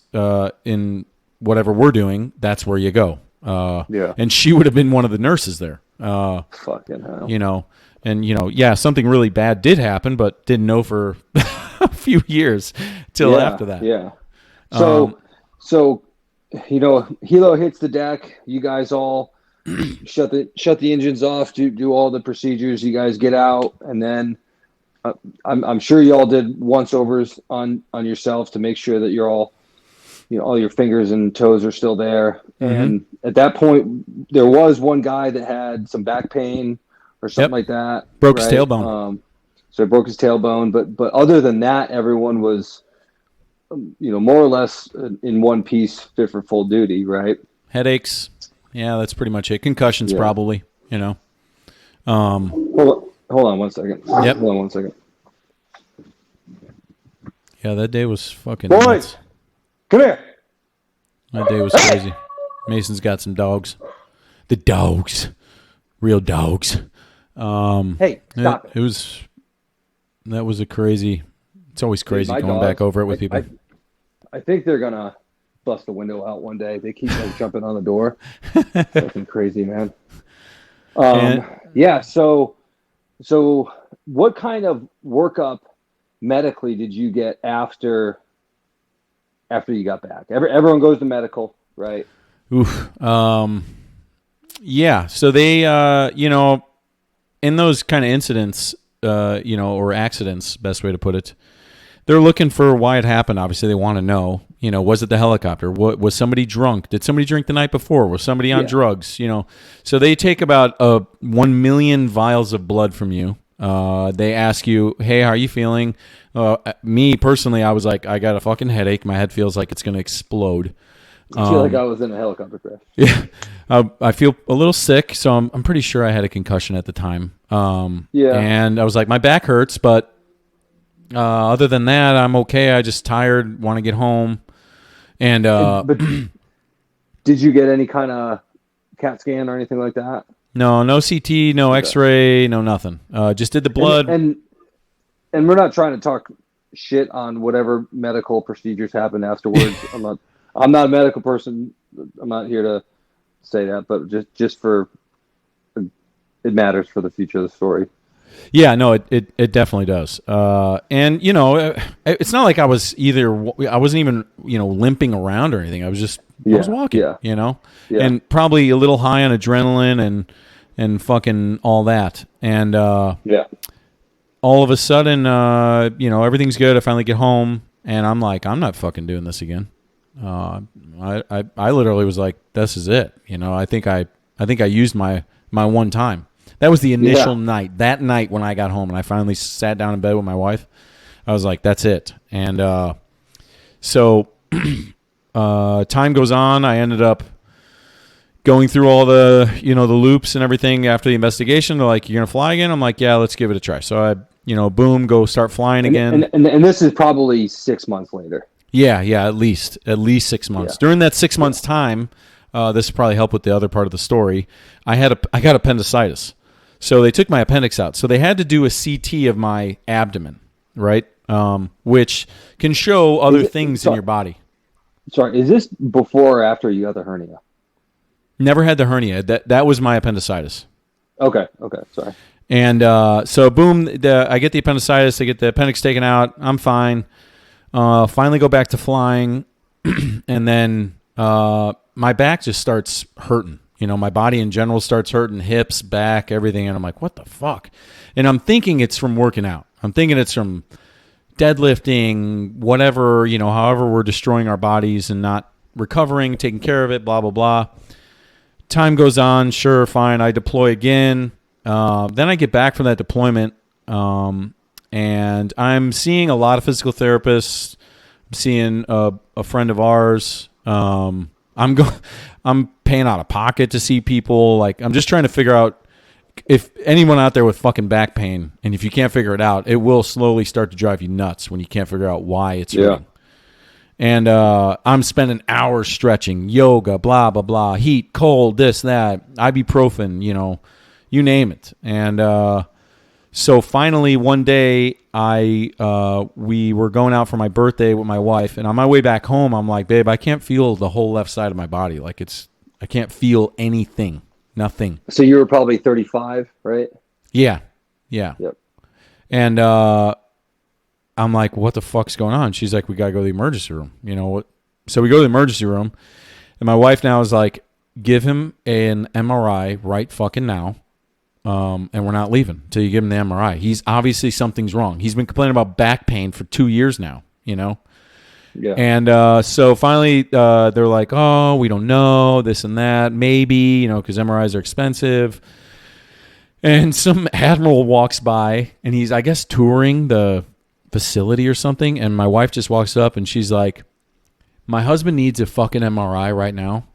in whatever we're doing, that's where you go. And she would have been one of the nurses there. Fucking hell. And, something really bad did happen, but didn't know for a few years till after that. Yeah. So, helo hits the deck. You guys all shut the engines off, do all the procedures. You guys get out, and then I'm sure you all did once overs on yourself to make sure that you're all, all your fingers and toes are still there. Mm-hmm. And at that point, there was one guy that had some back pain or something like that. Broke his tailbone. So it broke his tailbone, but other than that, everyone was, more or less in one piece, fit for full duty, right? Headaches. Yeah, that's pretty much it. Concussions, probably, Hold on 1 second. Yep. Hold on 1 second. Yeah, that day was fucking Boys, nuts. Come here. That day was crazy. Mason's got some dogs. The dogs. Real dogs. Hey, stop it. That was a crazy, it's always crazy going back over it with people. I think they're going to bust the window out one day. They keep jumping on the door. Fucking crazy, man. So what kind of workup medically did you get after you got back? Everyone goes to medical, right? Oof. Yeah. So they, in those kind of incidents, or accidents, best way to put it. They're looking for why it happened. Obviously, they want to know, was it the helicopter? Was somebody drunk? Did somebody drink the night before? Was somebody on drugs? So they take about 1 million vials of blood from you. They ask you, hey, how are you feeling? Me, personally, I was like, I got a fucking headache. My head feels like it's going to explode. I feel like I was in a helicopter crash. Yeah. I feel a little sick, so I'm pretty sure I had a concussion at the time. And I was like, my back hurts, but other than that, I'm okay. I just tired, want to get home. And but did you get any kind of CAT scan or anything like that? No CT, no X-ray, no nothing. Just did the blood. And we're not trying to talk shit on whatever medical procedures happened afterwards. I'm not a medical person. I'm not here to say that, but just for it matters for the future of the story. Yeah, no, it definitely does. And it's not like I wasn't even limping around or anything. I was just I was walking, and probably a little high on adrenaline and fucking all that. And all of a sudden, everything's good. I finally get home, and I'm like, I'm not fucking doing this again. I literally was like, this is it. I think I used my one time. That was the initial night. That night when I got home and I finally sat down in bed with my wife, I was like, that's it. And so time goes on. I ended up going through all the, the loops and everything after the investigation. They're like, you're going to fly again? I'm like, yeah, let's give it a try. So I, boom, go start flying again. And this is probably 6 months later. Yeah, at least 6 months. Yeah. During that 6 months time, this will probably help with the other part of the story. I got appendicitis. So they took my appendix out. So they had to do a CT of my abdomen, right? Which can show other things in your body. Sorry, is this before or after you got the hernia? Never had the hernia. That was my appendicitis. Okay, sorry. And so boom, I get the appendicitis. I get the appendix taken out. I'm fine. Finally go back to flying. And then my back just starts hurting. My body in general starts hurting, hips, back, everything. And I'm like, what the fuck? And I'm thinking it's from working out. I'm thinking it's from deadlifting, whatever, however we're destroying our bodies and not recovering, taking care of it, blah, blah, blah. Time goes on. Sure, fine. I deploy again. Then I get back from that deployment, and I'm seeing a lot of physical therapists. I'm seeing a friend of ours. I'm paying out of pocket to see people. Like, I'm just trying to figure out if anyone out there with fucking back pain, and if you can't figure it out, it will slowly start to drive you nuts when you can't figure out why it's hurting. And I'm spending hours stretching, yoga, blah, blah, blah, heat, cold, this, that, ibuprofen, you name it. And so finally one day we were going out for my birthday with my wife, and on my way back home, I'm like, babe, I can't feel the whole left side of my body. Like, I can't feel anything, nothing. So you were probably 35, right? Yeah. Yep. And I'm like, what the fuck's going on? She's like, we got to go to the emergency room. So we go to the emergency room, and my wife now is like, give him an MRI right fucking now. And we're not leaving till you give him the MRI. He's obviously something's wrong. He's been complaining about back pain for 2 years now, Yeah. And so finally, they're like, oh, we don't know, this and that, maybe, because MRIs are expensive. And some admiral walks by, and he's, I guess, touring the facility or something. And my wife just walks up, and she's like, my husband needs a fucking MRI right now.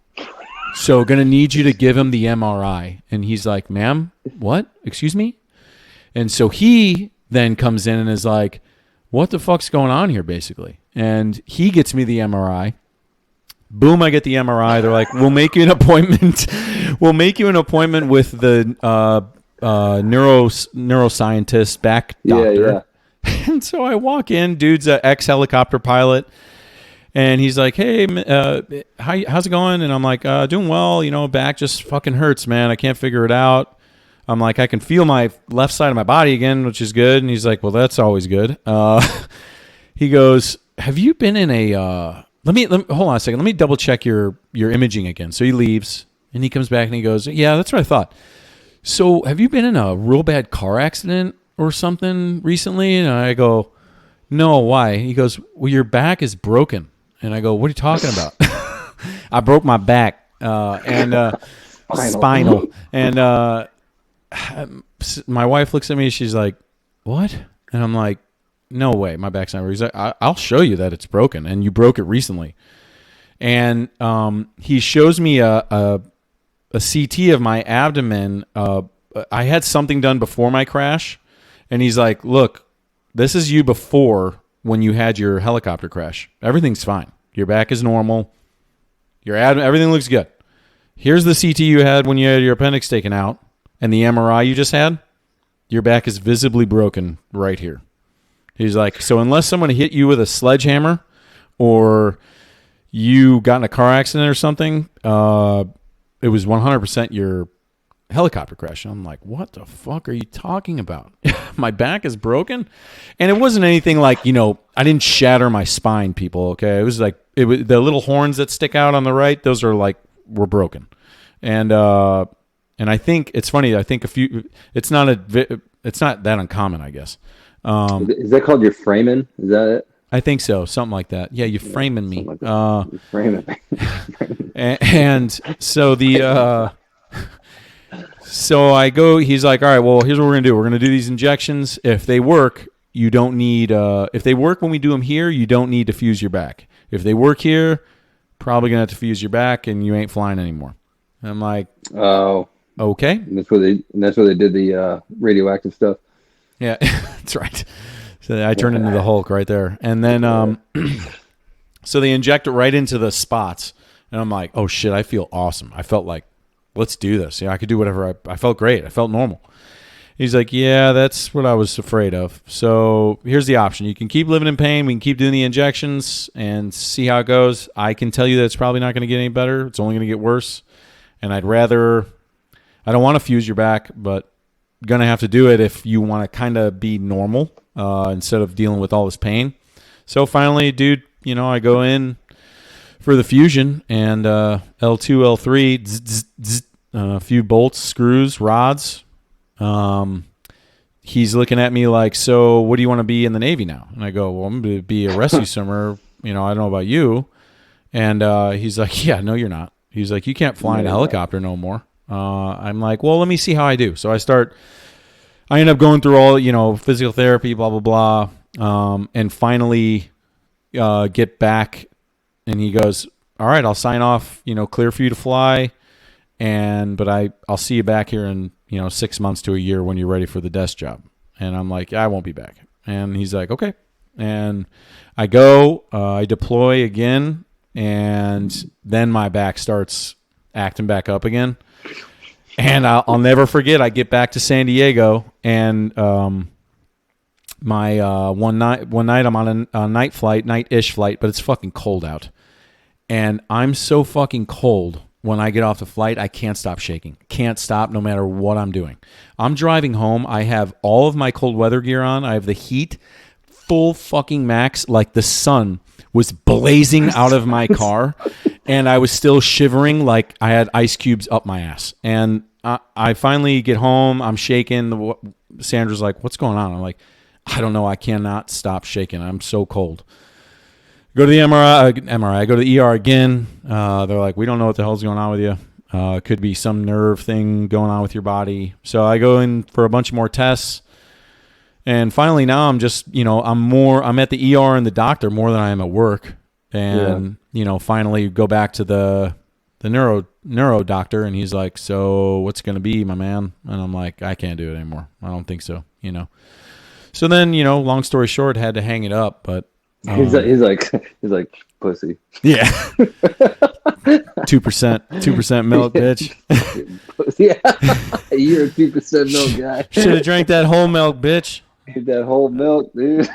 So going to need you to give him the MRI. And he's like, ma'am, what? Excuse me? And so he then comes in and is like, what the fuck's going on here, basically? And he gets me the MRI. Boom, I get the MRI. They're like, we'll make you an appointment. We'll make you an appointment with the neuroscientist, back doctor. Yeah. And so I walk in. Dude's an ex-helicopter pilot. And he's like, hey, how's it going? And I'm like, doing well. Back just fucking hurts, man. I can't figure it out. I'm like, I can feel my left side of my body again, which is good. And he's like, well, that's always good. He goes, have you been in a let me hold on a second. Let me double check your imaging again. So he leaves, and he comes back, and he goes, yeah, that's what I thought. So have you been in a real bad car accident? or something recently? And I go, no, why? He goes, well, your back is broken. And I go, what are you talking about? I broke my back and spinal. And my wife looks at me. She's like, what? And I'm like, no way. My back's not broken. He's like, I'll show you that it's broken. And you broke it recently. And he shows me a CT of my abdomen. I had something done before my crash. And he's like, look, this is you before when you had your helicopter crash. Everything's fine. Your back is normal. Your everything looks good. Here's the CT you had when you had your appendix taken out and the MRI you just had. Your back is visibly broken right here. He's like, so unless someone hit you with a sledgehammer or you got in a car accident or something, it was 100% your helicopter crash. And I'm like, what the fuck are you talking about? My back is broken? And it wasn't anything like, I didn't shatter my spine, people, okay? It was like, the little horns that stick out on the right, those are like, were broken. And I think it's funny, I think it's not that uncommon, I guess. Is that called your framing? Is that it? I think so, something like that. Yeah, you're framing me. Like you're framing me. and so so I go. He's like, all right, well, here's what we're gonna do. We're gonna do these injections. If they work, you don't need. If they work when we do them here, you don't need to fuse your back. If they work here, probably gonna have to fuse your back, and you ain't flying anymore. And I'm like, oh, okay. And that's where they did the radioactive stuff. Yeah, that's right. So I turned into the Hulk right there. And then, so they inject it right into the spots. And I'm like, oh, shit, I feel awesome. I felt like, let's do this. I could do whatever. I felt great. I felt normal. He's like, yeah, that's what I was afraid of. So here's the option. You can keep living in pain. We can keep doing the injections and see how it goes. I can tell you that it's probably not going to get any better. It's only going to get worse. And I don't want to fuse your back, but going to have to do it if you want to kind of be normal instead of dealing with all this pain. So finally, dude, I go in for the fusion and L2, L3, a few bolts, screws, rods. He's looking at me like, so what do you want to be in the Navy now? And I go, well, I'm going to be a rescue swimmer. I don't know about you. And he's like, yeah, no, you're not. He's like, you can't fly in a helicopter no more. I'm like, well, let me see how I do. So I end up going through all, physical therapy, blah, blah, blah. And finally get back. And he goes, all right, I'll sign off, clear for you to fly. But I'll see you back here in, 6 months to a year when you're ready for the desk job. And I'm like, I won't be back. And he's like, okay. And I go, I deploy again. And then my back starts acting back up again. And I'll never forget, I get back to San Diego, and my one night I'm on a night-ish flight, but it's fucking cold out. And I'm so fucking cold when I get off the flight, I can't stop shaking. Can't stop no matter what I'm doing. I'm driving home. I have all of my cold weather gear on. I have the heat full fucking max, like the sun was blazing out of my car. And I was still shivering like I had ice cubes up my ass. And I finally get home. I'm shaking. Sandra's like, what's going on? I'm like, I don't know. I cannot stop shaking. I'm so cold. Go to the MRI. I go to the ER again. They're like, we don't know what the hell's going on with you. It could be some nerve thing going on with your body. So I go in for a bunch more tests. And finally now I'm just, I'm at the ER and the doctor more than I am at work. And, finally go back to the neuro doctor, and he's like, so what's going to be, my man? And I'm like, I can't do it anymore. I don't think so, So then, long story short, had to hang it up, but he's like pussy. Yeah. 2% milk, bitch. Yeah. You're a 2% milk guy. Should have drank that whole milk, bitch. Need that whole milk, dude.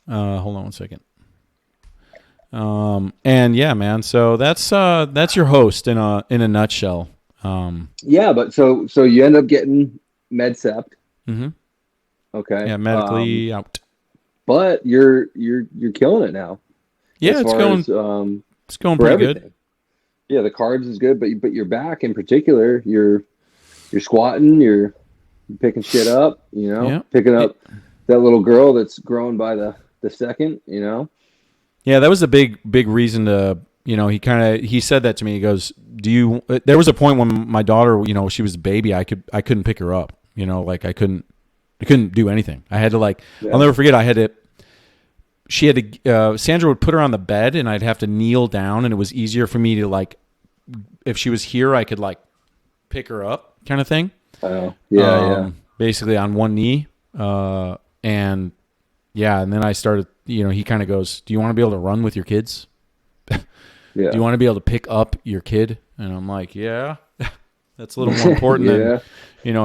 Hold on one second. And yeah, man. So that's your host in a nutshell. Yeah, but so you end up getting med-sept. Mm-hmm. Okay. Yeah, medically out. But you're killing it now. Yeah, it's going pretty good. Yeah, the carbs is good, but your back in particular, you're squatting, you're picking shit up, Yeah. picking up that little girl that's growing by the second, Yeah, that was a big reason to, he said that to me. He goes, there was a point when my daughter, she was a baby, I couldn't pick her up, like I couldn't do anything. I had to I'll never forget. Sandra would put her on the bed and I'd have to kneel down, and it was easier for me to if she was here, I could pick her up kind of thing. Oh, yeah. Basically on one knee. And then I started, he kind of goes, do you want to be able to run with your kids? Yeah. Do you want to be able to pick up your kid? And I'm like, yeah, that's a little more important than,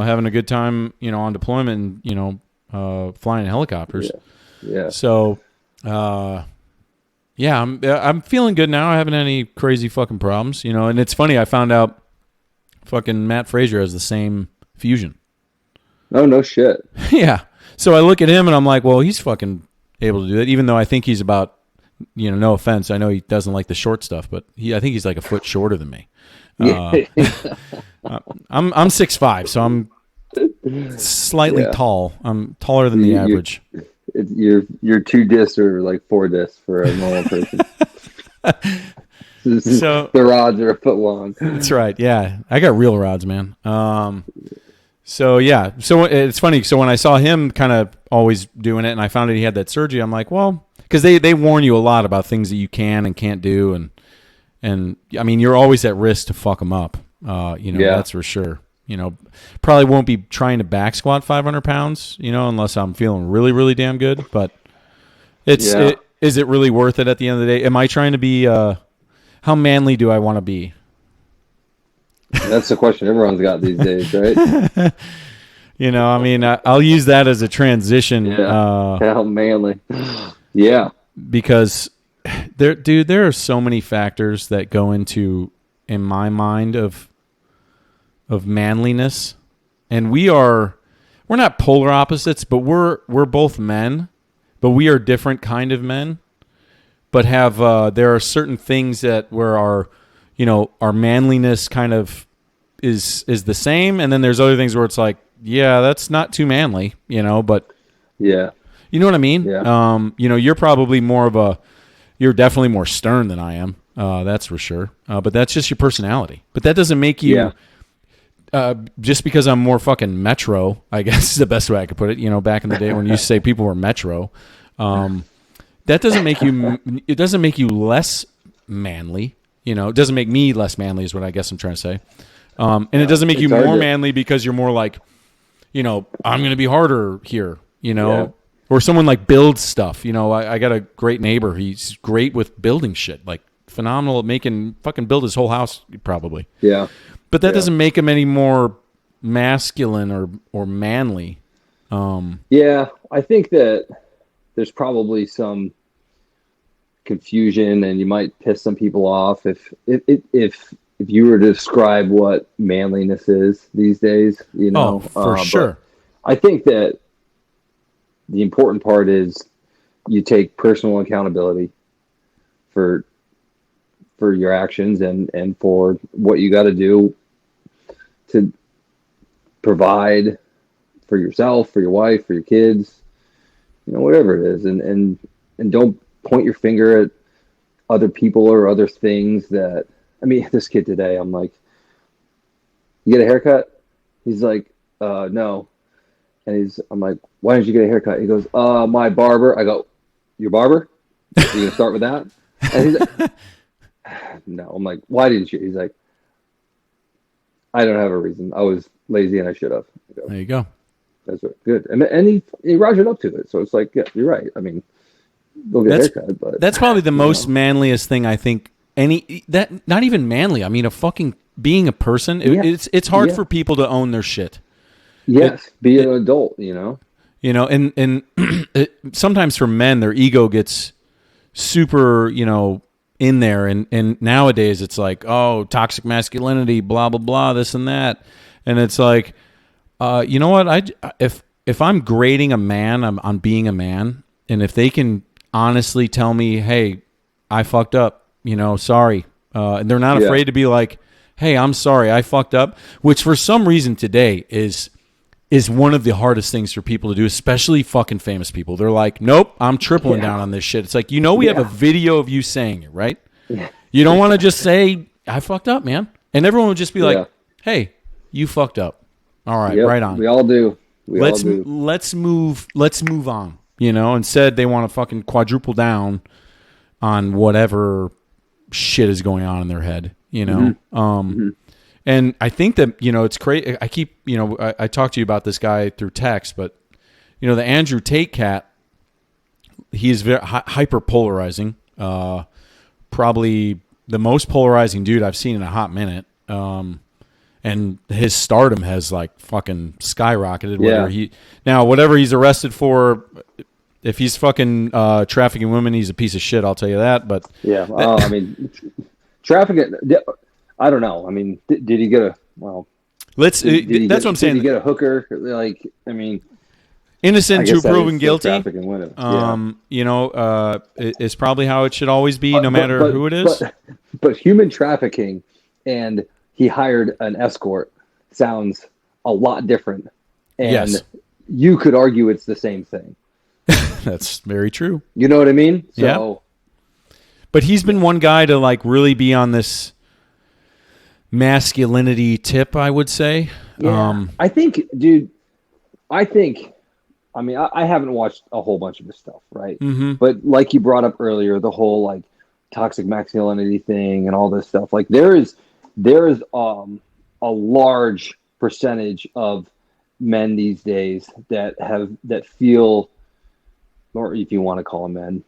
having a good time, on deployment and, flying helicopters. Yeah. So, I'm feeling good now. I haven't any crazy fucking problems, and it's funny. I found out fucking Matt Frazier has the same fusion. Oh, no shit. Yeah. So I look at him and I'm like, well, he's fucking able to do that, even though I think he's about, no offense, I know he doesn't like the short stuff, but I think he's like a foot shorter than me. I'm 6'5", so I'm slightly tall. I'm taller than the average. You're 2 discs or 4 discs for a normal person. So the rods are a foot long. That's right. Yeah, I got real rods, man. So it's funny. So when I saw him kind of always doing it, and I found out he had that surgery, I'm like, well, because they warn you a lot about things that you can and can't do, and I mean, you're always at risk to fuck them up. That's for sure. Probably won't be trying to back squat 500 pounds, unless I'm feeling really, really damn good. But is it really worth it at the end of the day? Am I trying to be? How manly do I want to be? That's the question everyone's got these days, right? I'll use that as a transition. Yeah. How manly. Yeah. Because there are so many factors that go into, in my mind, of manliness. And we're not polar opposites, but we're both men, but we are different kind of men. But there are certain things where our manliness kind of is the same, and then there's other things where it's like, yeah, that's not too manly, but yeah, you know what I mean? Yeah. You're probably you're definitely more stern than I am. That's for sure. But that's just your personality. But that doesn't make you, just because I'm more fucking metro, I guess is the best way I could put it. Back in the day when you used to say people were metro, that doesn't make you less manly. It doesn't make me less manly is what I guess I'm trying to say. And it doesn't make you more manly because you're more like, I'm going to be harder here, or someone builds stuff. I got a great neighbor. He's great with building shit, phenomenal at fucking build his whole house probably. Yeah. But that doesn't make him any more masculine or manly. Yeah. I think that there's probably some confusion, and you might piss some people off if you were to describe what manliness is these days. For sure. I think that the important part is you take personal accountability for your actions and for what you got to do to provide for yourself, for your wife, for your kids, whatever it is, and don't point your finger at other people or other things that, I mean, this kid today, I'm like, you get a haircut? He's like, no. And I'm like, why didn't you get a haircut? He goes, my barber. I go, your barber? Are you going to start with that? And he's like, no. I'm like, why didn't you? He's like, I don't have a reason. I was lazy and I should have. There you go. That's right. Good. And he rogered up to it. So it's like, yeah, you're right. I mean, go get a haircut. But that's probably the most manliest thing I think. Not even manly. I mean, being a person. It's hard for people to own their shit. Yes, be an adult. And sometimes for men, their ego gets super, in there, and nowadays it's like, oh, toxic masculinity, blah blah blah, this and that, and it's like, you know what? If I'm grading a man, I'm being a man, and if they can honestly tell me, hey, I fucked up, sorry, and they're not afraid to be like, hey, I'm sorry, I fucked up, which for some reason today is is one of the hardest things for people to do, especially fucking famous people. They're like, nope, I'm tripling down on this shit. It's like, we have a video of you saying it, right? Yeah. You don't want to just say, I fucked up, man. And everyone would just be like, hey, you fucked up. All right, right on. We all do. Let's move on. Instead they want to fucking quadruple down on whatever shit is going on in their head, And I think that, it's crazy. I keep, I talked to you about this guy through text, but, the Andrew Tate cat, he's very hyper polarizing. Probably the most polarizing dude I've seen in a hot minute. And his stardom has like fucking skyrocketed. Whatever he's arrested for, if he's fucking trafficking women, he's a piece of shit. I'll tell you that. But trafficking. I don't know. I mean, did he get a that's what I'm saying. Did he get a hooker? Innocent to proven guilty. Women. Is probably how it should always be, no matter who it is. But human trafficking and he hired an escort sounds a lot different. And you could argue it's the same thing. That's very true. You know what I mean? So, but he's been one guy to like really be on this masculinity tip, I would say. Yeah. I think, I haven't watched a whole bunch of his stuff, right? Mm-hmm. But like you brought up earlier, the whole like toxic masculinity thing and all this stuff, like there is a large percentage of men these days that feel, or if you want to call them men,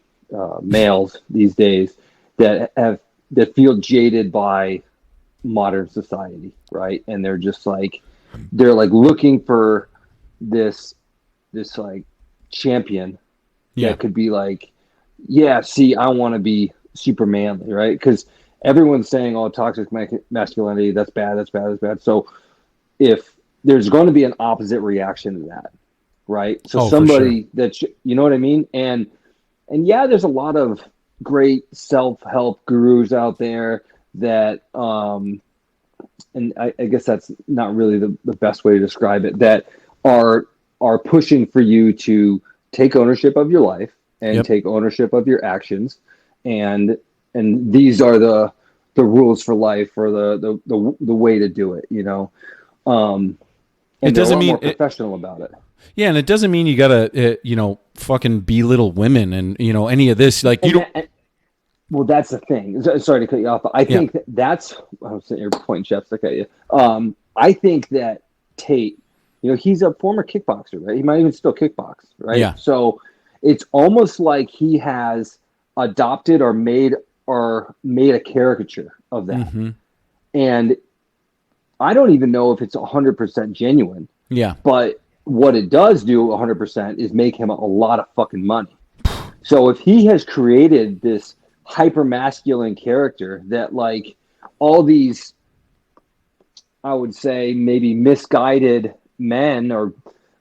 males these days that feel jaded by modern society, right? And they're just like looking for this like champion that could be like, I want to be super manly, right? Because everyone's saying, oh, toxic masculinity, that's bad. So if there's going to be an opposite reaction to that, right? So somebody that, you know what I mean? And there's a lot of great self-help gurus out there that, and I guess that's not really the best way to describe it, that are pushing for you to take ownership of your life and take ownership of your actions. And these are the rules for life, or the way to do it, and it doesn't mean more professional about it. Yeah. And it doesn't mean you gotta, fucking belittle women and, any of this, like well, that's the thing. Sorry to cut you off, but I think that's, I was sitting here pointing chapstick at you. I think that Tate, he's a former kickboxer, right? He might even still kickbox, right? Yeah. So it's almost like he has adopted or made a caricature of that. Mm-hmm. And I don't even know if it's 100% genuine. Yeah. But what it does do 100% is make him a lot of fucking money. So if he has created this hyper masculine character that like all these, I would say maybe misguided men or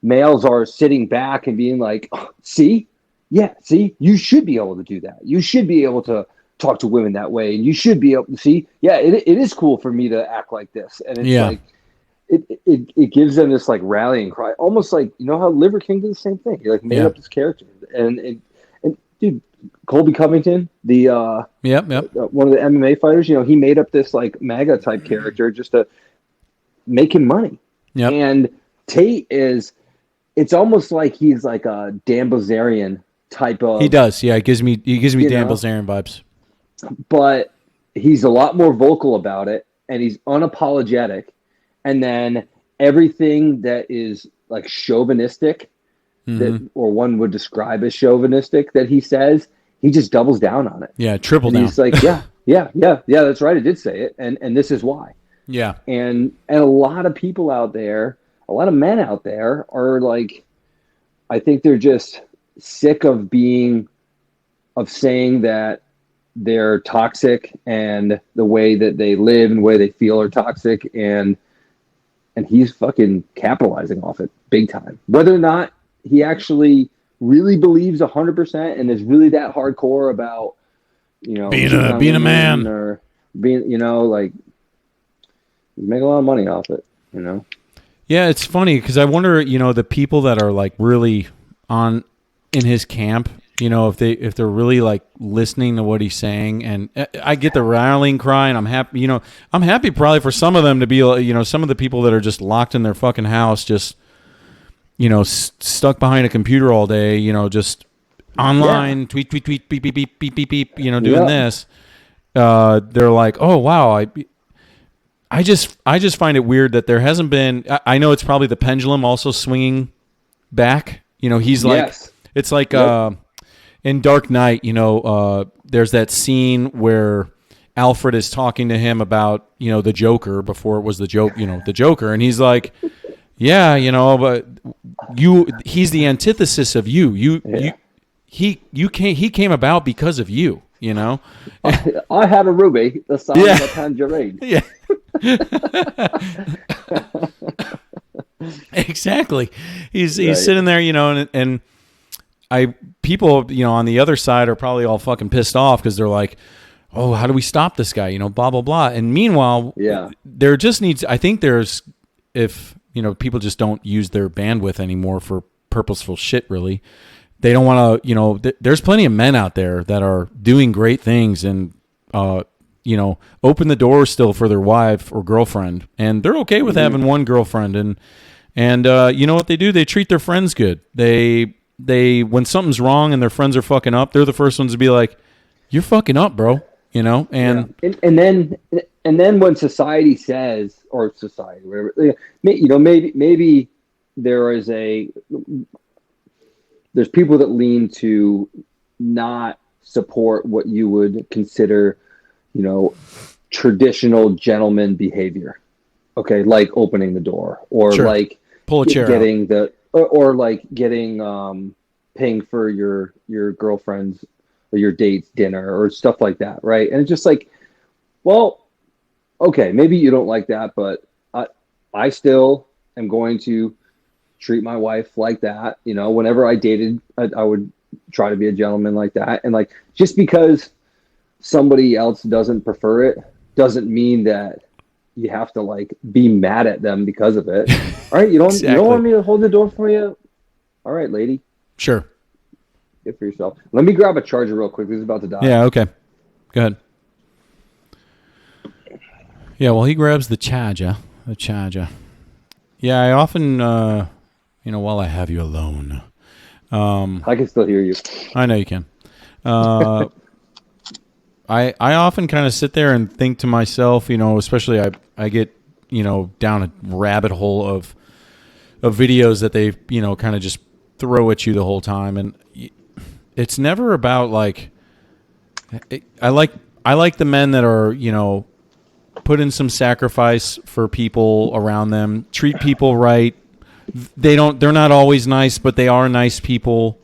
males are sitting back and being like, see, you should be able to do that. You should be able to talk to women that way. And you should be able to see, it is cool for me to act like this. And it's like, it gives them this like rallying cry, almost like, how Liver King did the same thing. He like made up this character and dude, Colby Covington, the one of the MMA fighters, he made up this like MAGA type character just to make him money. Yep. And Tate it's almost like he's like a Dan Bilzerian type of. He does, yeah. He gives me Dan Bilzerian vibes. But he's a lot more vocal about it, and he's unapologetic. And then everything that is like chauvinistic, or one would describe as chauvinistic, that he says, he just doubles down on it. Yeah, triple down. He's like, yeah, that's right. I did say it, and this is why. Yeah. And a lot of people out there, a lot of men out there are like, I think they're just sick of saying that they're toxic and the way that they live and the way they feel are toxic, and he's fucking capitalizing off it big time. Whether or not he actually really believes 100% and is really that hardcore about, being a man or being, like, he's making a lot of money off it, Yeah, it's funny because I wonder, the people that are like really on in his camp, if they're really like listening to what he's saying, and I get the rallying cry, and I'm happy, I'm happy probably for some of them to be, some of the people that are just locked in their fucking house, just, stuck behind a computer all day, just online, tweet, tweet, tweet, beep, beep, beep, beep, beep, beep, doing this. They're like, oh wow, I just find it weird that there hasn't been. I know it's probably the pendulum also swinging back. He's like, Yes. it's like in Dark Knight. There's that scene where Alfred is talking to him about the Joker before it was the Joker, and he's like, yeah, but he's the antithesis of you. He came about because of you. I had a ruby the size of a tangerine. Yeah. Exactly. He's sitting there, and people, on the other side are probably all fucking pissed off because they're like, oh, how do we stop this guy? Blah, blah, blah. And meanwhile, there just needs, I think if people just don't use their bandwidth anymore for purposeful shit, really. They don't want to, there's plenty of men out there that are doing great things and, open the door still for their wife or girlfriend. And they're okay with having one girlfriend. And you know what they do? They treat their friends good. They, when something's wrong and their friends are fucking up, they're the first ones to be like, you're fucking up, bro. And then when society says, or society, whatever, maybe there's people that lean to not support what you would consider, traditional gentleman behavior. Okay, like opening the door or like pull a chair getting or like getting paying for your girlfriend's or your date's dinner or stuff like that, right? And it's just like, well, okay, maybe you don't like that, but I still am going to treat my wife like that. Whenever I dated, I would try to be a gentleman like that. And like, just because somebody else doesn't prefer it doesn't mean that you have to like be mad at them because of it. All right. You don't want me to hold the door for you. All right, lady. Sure. Good for yourself. Let me grab a charger real quick. This is about to die. Yeah. Okay. Go ahead. Yeah. Well, he grabs the charger. Yeah. I often, while I have you alone, I can still hear you. I know you can. I often kind of sit there and think to myself, especially I get, down a rabbit hole of videos that they, kind of just throw at you the whole time. And it's never about like, I like the men that are, put in some sacrifice for people around them, treat people right. They're not always nice, but they are nice people.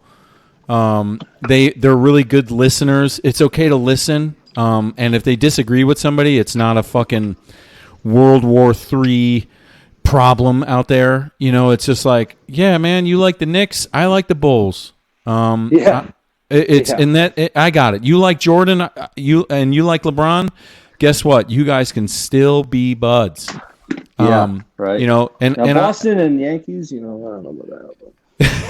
They're really good listeners. It's okay to listen. And if they disagree with somebody, it's not a fucking World War III problem out there. It's just like, yeah, man, you like the Knicks, I like the Bulls. In that I got it. You like Jordan, you like LeBron. Guess what? You guys can still be buds. Right. And Boston and Yankees, I don't know about that.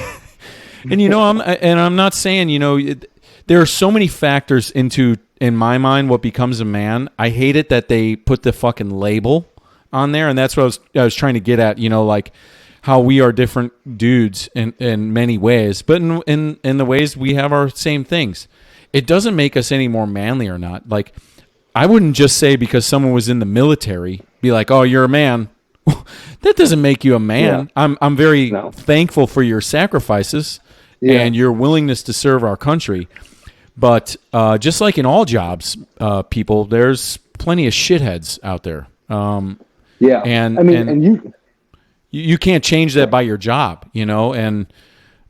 And I'm not saying, there are so many factors in my mind, what becomes a man. I hate it that they put the fucking label on there. And that's what I was trying to get at, like how we are different dudes in many ways, but in the ways we have our same things. It doesn't make us any more manly or not. Like, I wouldn't just say because someone was in the military, be like, oh, you're a man. That doesn't make you a man. Yeah. I'm very thankful for your sacrifices and your willingness to serve our country. But just like in all jobs, people, there's plenty of shitheads out there. And you can't change that by your job, and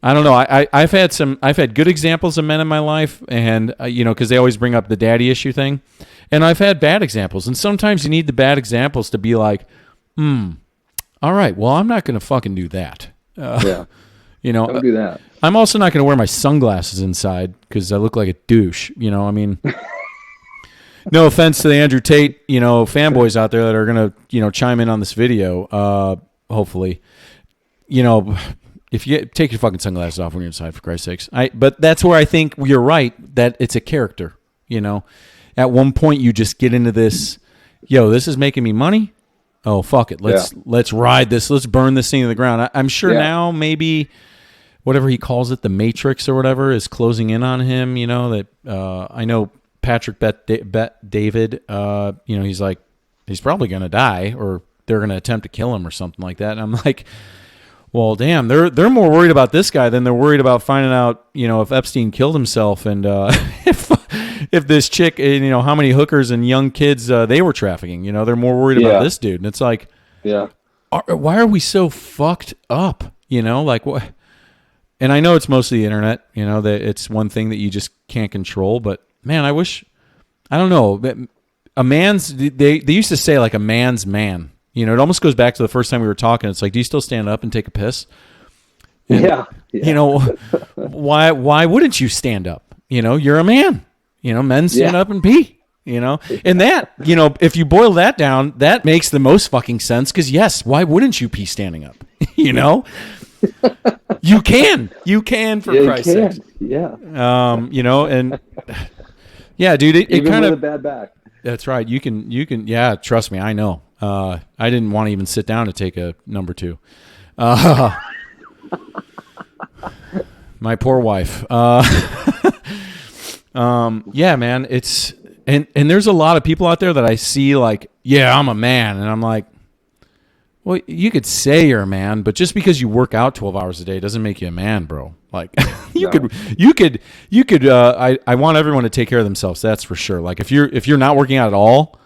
I don't know. I've had good examples of men in my life, and because they always bring up the daddy issue thing, and I've had bad examples, and sometimes you need the bad examples to be like, all right, well, I'm not going to fucking do that. Don't do that. I'm also not going to wear my sunglasses inside because I look like a douche. I mean, no offense to the Andrew Tate, fanboys out there that are going to, chime in on this video. hopefully. If you take your fucking sunglasses off when you're inside, for Christ's sakes. But that's where I think you're right, that it's a character. At one point you just get into this, this is making me money. Oh, fuck it. Let's ride this. Let's burn this thing to the ground. I'm sure now maybe whatever he calls it, the Matrix or whatever, is closing in on him. That I know Patrick David, he's like, he's probably going to die, or they're going to attempt to kill him or something like that. And I'm like, well, damn, they're more worried about this guy than they're worried about finding out, if Epstein killed himself, and if this chick, how many hookers and young kids they were trafficking. They're more worried about this dude. And it's like, why are we so fucked up? Like what? And I know it's mostly the internet. That it's one thing that you just can't control. But man, I don't know. A man's, they used to say like a man's man. It almost goes back to the first time we were talking. It's like, do you still stand up and take a piss? And, why wouldn't you stand up? You're a man. Men stand up and pee. And that, if you boil that down, that makes the most fucking sense. Because yes, why wouldn't you pee standing up? You can for Christ's sake. Yeah. And yeah, dude, it kind of a bad back. That's right. You can. Yeah, trust me, I know. I didn't want to even sit down to take a number 2. My poor wife. Yeah, man. It's and there's a lot of people out there that I see like, yeah, I'm a man, and I'm like, well, you could say you're a man, but just because you work out 12 hours a day doesn't make you a man, bro. Like you could. I want everyone to take care of themselves. That's for sure. Like if you're not working out at all,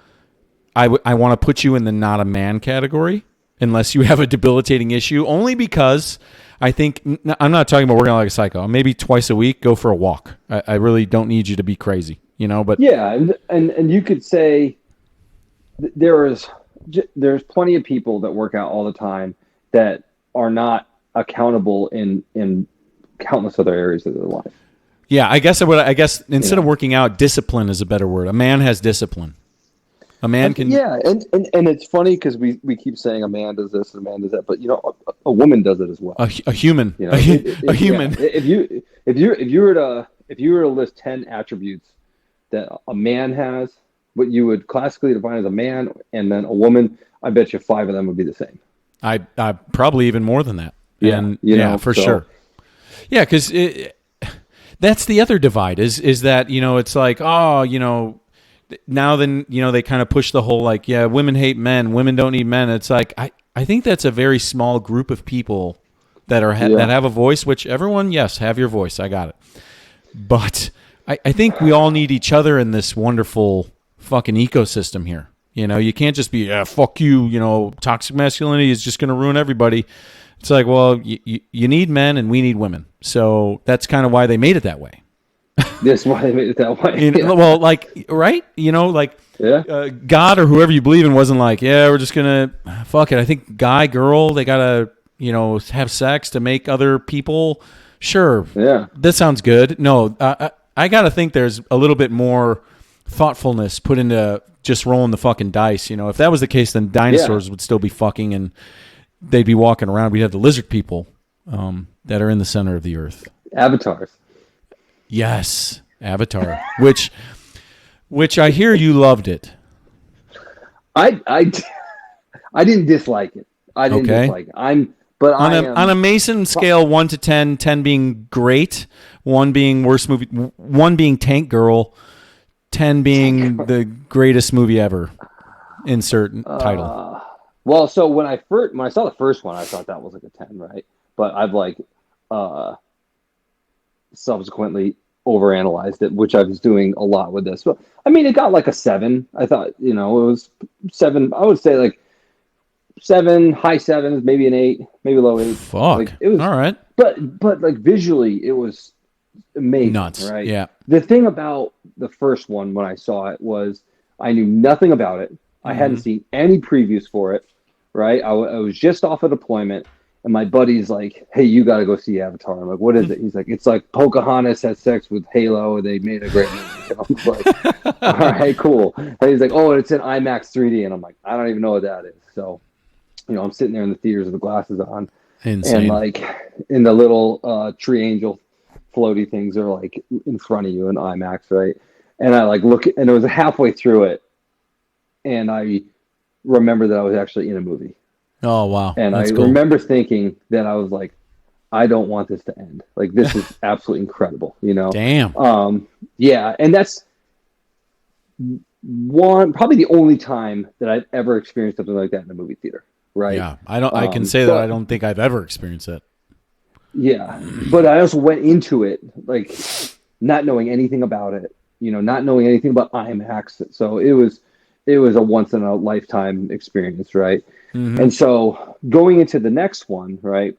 I want to put you in the not a man category unless you have a debilitating issue. Only because I think I'm not talking about working out like a psycho. Maybe twice a week, go for a walk. I really don't need you to be crazy, But yeah, and you could say there's plenty of people that work out all the time that are not accountable in countless other areas of their life. Yeah, I guess instead of working out, discipline is a better word. A man has discipline. A man can. Yeah, and it's funny because we keep saying a man does this and a man does that, but a woman does it as well. A human. A human. Yeah. If you were to list 10 attributes that a man has, what you would classically define as a man, and then a woman, I bet you 5 of them would be the same. I probably even more than that. Yeah, for sure. Yeah, because that's the other divide is that it's like, now then they kind of push the whole like, yeah, women hate men, women don't need men. It's like I think that's a very small group of people that that have a voice, which everyone, yes, have your voice, I got it, but I think we all need each other in this wonderful fucking ecosystem here. You can't just be fuck you, toxic masculinity is just going to ruin everybody. It's like, well, you need men and we need women, so that's kind of why they made it that way. That's why they made it that way. Well, like, right? God or whoever you believe in wasn't like, yeah, we're just gonna fuck it. I think guy, girl, they gotta have sex to make other people. Sure, yeah, that sounds good. No, I gotta think there's a little bit more thoughtfulness put into just rolling the fucking dice. If that was the case, then dinosaurs would still be fucking and they'd be walking around. We'd have the lizard people that are in the center of the earth. Avatars. Yes, Avatar, which I hear you loved it. I didn't dislike it. I didn't dislike it. On a Mason scale, 1 to 10, 10 being great, 1 being worst movie, 1 being Tank Girl, 10 being the greatest movie ever. Insert title. Well, so when I saw the first one, I thought that was like a 10, right? But I've subsequently overanalyzed it, which I was doing a lot with this. But I mean, it got like a 7. I thought, it was 7. I would say like 7, high 7s, maybe an 8, maybe low 8. Fuck. Like, it was all right. But like visually, it was amazing. Nuts. Right? Yeah. The thing about the first one when I saw it was I knew nothing about it. I hadn't seen any previews for it. Right. I was just off a deployment. And my buddy's like, hey, you got to go see Avatar. I'm like, what is it? He's like, it's like Pocahontas had sex with Halo and they made a great movie. And I'm like, all right, cool. And he's like, oh, and it's in IMAX 3D. And I'm like, I don't even know what that is. So I'm sitting there in the theaters with the glasses on, Insane. and like in the little tree angel floaty things are like in front of you in IMAX, right? And I like look, and it was halfway through it, and I remember that I was actually in a movie. Oh, wow. And That's I cool. remember thinking that I was like, I don't want this to end. Like, this is absolutely incredible, Damn. Yeah, and that's probably the only time that I've ever experienced something like that in a movie theater, right? Yeah. I can say that I don't think I've ever experienced it. Yeah, but I also went into it like not knowing anything about it, not knowing anything about IMAX. So it was a once in a lifetime experience, right? Mm-hmm. And so going into the next one, right?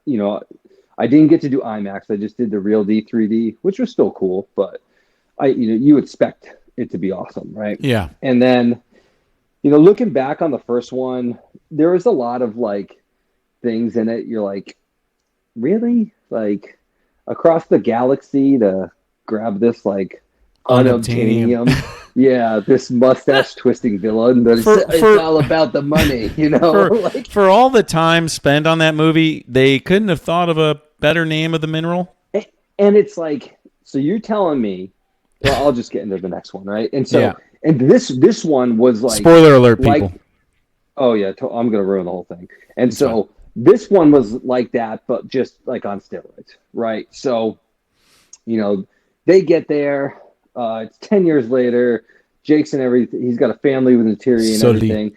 I didn't get to do IMAX. I just did the Real D 3D, which was still cool, but you expect it to be awesome, right? Yeah. And then, looking back on the first one, there was a lot of like things in it. You're like, really? Like across the galaxy to grab this like Unobtainium. Yeah, this mustache twisting villain. But it's all about the money, For all the time spent on that movie, they couldn't have thought of a better name of the mineral. And it's like, so you're telling me, well, I'll just get into the next one, right? And so, Yeah. and this one was like, spoiler alert, people. Oh yeah, I'm gonna ruin the whole thing. And That's so fine. this one was like that, but just like on steroids, right? So, they get there. It's 10 years later. Jake's and everything. He's got a family with Nateri and everything.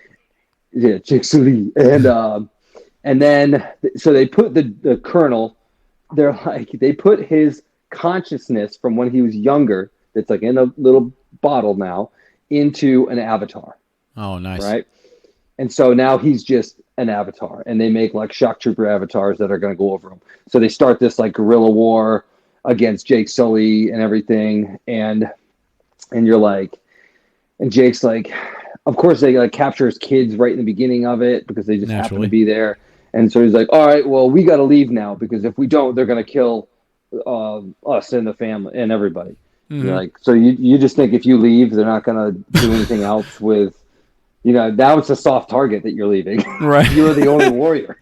Yeah, Jake Sully. And then so they put the colonel. They're like they put his consciousness from when he was younger. That's like in a little bottle now into an avatar. Oh, nice. Right. And so now he's just an avatar, and they make like shock trooper avatars that are going to go over him. So they start this like guerrilla war against Jake Sully and everything, and you're like, and Jake's like, of course they like capture his kids right in the beginning of it because they just happen to be there, and so he's like, all right, well we got to leave now because if we don't, they're going to kill us and the family and everybody. Mm-hmm. You're like, so you just think if you leave, they're not going to do anything else with. Now it's a soft target that you're leaving. Right. You're the only warrior,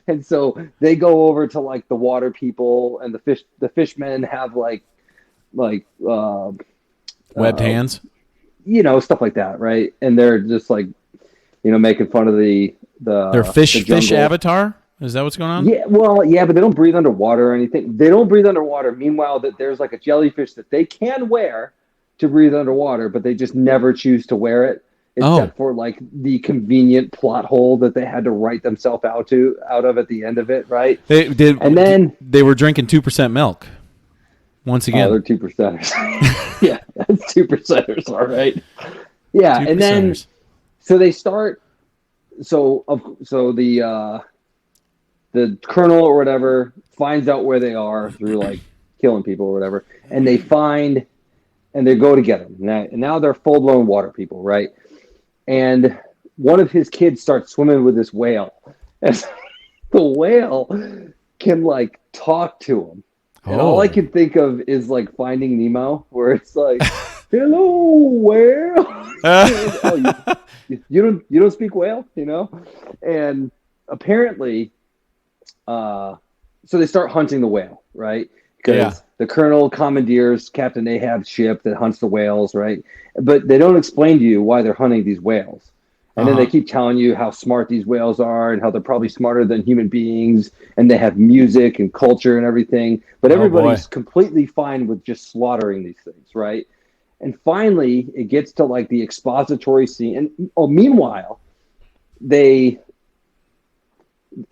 And so they go over to like the water people, and the fishmen have like webbed hands. Stuff like that, right? And they're just like, making fun of their fish avatar. Is that what's going on? Yeah, well, yeah, but they don't breathe underwater or anything. They don't breathe underwater. Meanwhile, that there's like a jellyfish that they can wear to breathe underwater, but they just never choose to wear it. Except for like the convenient plot hole that they had to write themselves out of at the end of it, right? They did, and then they were drinking 2% milk. Once again, they're 2%ers. Yeah, that's 2%ers, all right. Yeah, 2%ers. And then so they start. So the colonel or whatever finds out where they are through like killing people or whatever, and they find and they go to get them. And now they're full blown water people, right? And one of his kids starts swimming with this whale. And the whale can like talk to him. And all I can think of is like Finding Nemo, where it's like, "Hello, whale." You don't speak whale, And apparently, so they start hunting the whale, right? Because the colonel commandeers Captain Ahab's ship that hunts the whales, right? But they don't explain to you why they're hunting these whales. And then they keep telling you how smart these whales are and how they're probably smarter than human beings, and they have music and culture and everything. But everybody's completely fine with just slaughtering these things, right? And finally, it gets to like the expository scene. And meanwhile,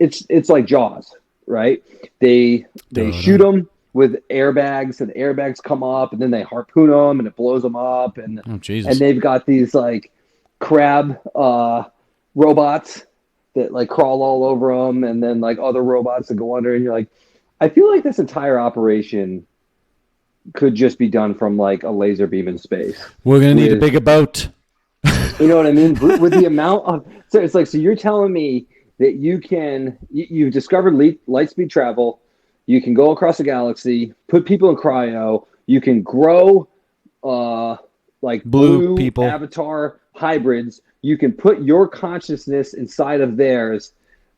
it's like Jaws, right? They shoot them with airbags, and the airbags come up, and then they harpoon them, and it blows them up, and they've got these like crab robots that like crawl all over them, and then like other robots that go under, and you're like, I feel like this entire operation could just be done from like a laser beam in space. We're gonna need a bigger boat. You know what I mean? With the amount of so it's like, so you're telling me that you've discovered light speed travel. You can go across the galaxy, put people in cryo. You can grow like blue people avatar hybrids you can put your consciousness inside of theirs,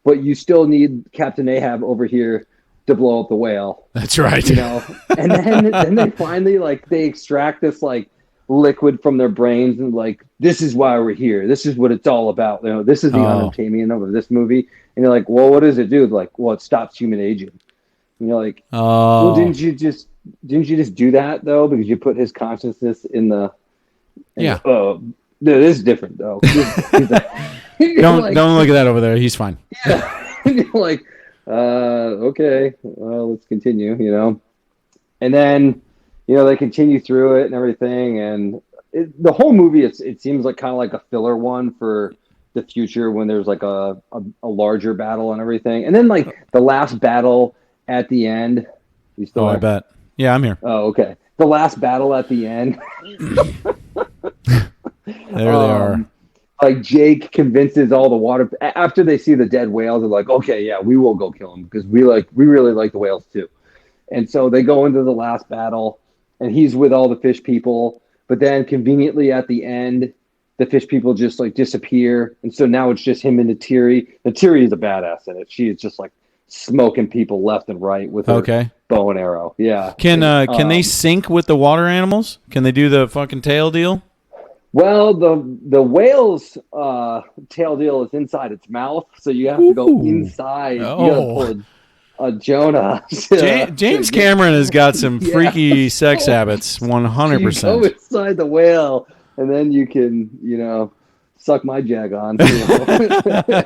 but you still need Captain Ahab over here to blow up the whale. That's right. You know, and then they finally like they extract this like liquid from their brains and like this is why we're here. This is what it's all about. You know, this is the unobtainium of this movie. And you're like, well, what does it do? Like, well, it stops human aging. And you're like, well, didn't you just do that though? Because you put his consciousness in the oh, this is different though. Don't look at that over there. He's fine. Yeah. You're like, okay, well, let's continue, you know. And then, you know, they continue through it and everything. And the whole movie, it seems like kind of like a filler one for the future when there's like a larger battle and everything. And then like the last battle at the end. You still I bet. Yeah, I'm here. Oh, okay. The last battle at the end. There they are. Like Jake convinces all the water after they see the dead whales. They're like, okay, yeah, we will go kill them because we really like the whales too. And so they go into the last battle, and he's with all the fish people. But then conveniently at the end, the fish people just like disappear, and so now it's just him and Natiri. Natiri is a badass in it. She is just like smoking people left and right with her bow and arrow. Yeah. Can they sync with the water animals? Can they do the fucking tail deal? Well, the whale's tail deal is inside its mouth, so you have to go inside. Oh. You got to pull a Jonah. James Cameron has got some freaky sex habits, 100%. So you go inside the whale, and then you can, you know, suck my jag on. You know?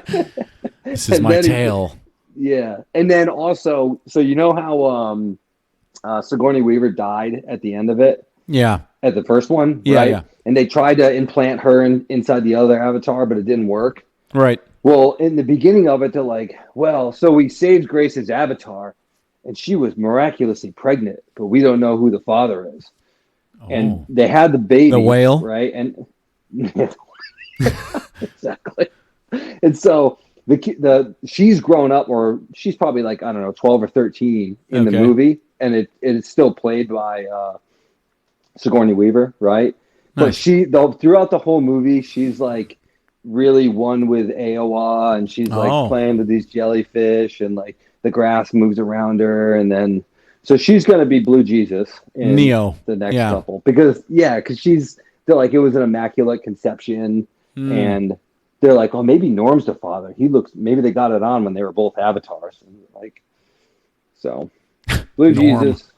This is my tail. Yeah, and then also, so you know how Sigourney Weaver died at the end of it? Yeah. At the first one, yeah, right? Yeah. And they tried to implant her inside the other avatar, but it didn't work. Right. Well, in the beginning of it, they're like, well, so we saved Grace's avatar, and she was miraculously pregnant, but we don't know who the father is. Oh. And they had the baby. The whale? Right? And exactly. And so she's grown up, or she's probably like, I don't know, 12 or 13 in the movie, and it's still played by Sigourney Weaver, right? Nice. But throughout the whole movie, she's like really one with Aowa, and she's like playing with these jellyfish, and like the grass moves around her, and then so she's gonna be Blue Jesus in Neo, the next couple, because they're like, it was an immaculate conception, and they're like, oh, maybe Norm's the father. Maybe they got it on when they were both avatars, and like, so Blue Jesus.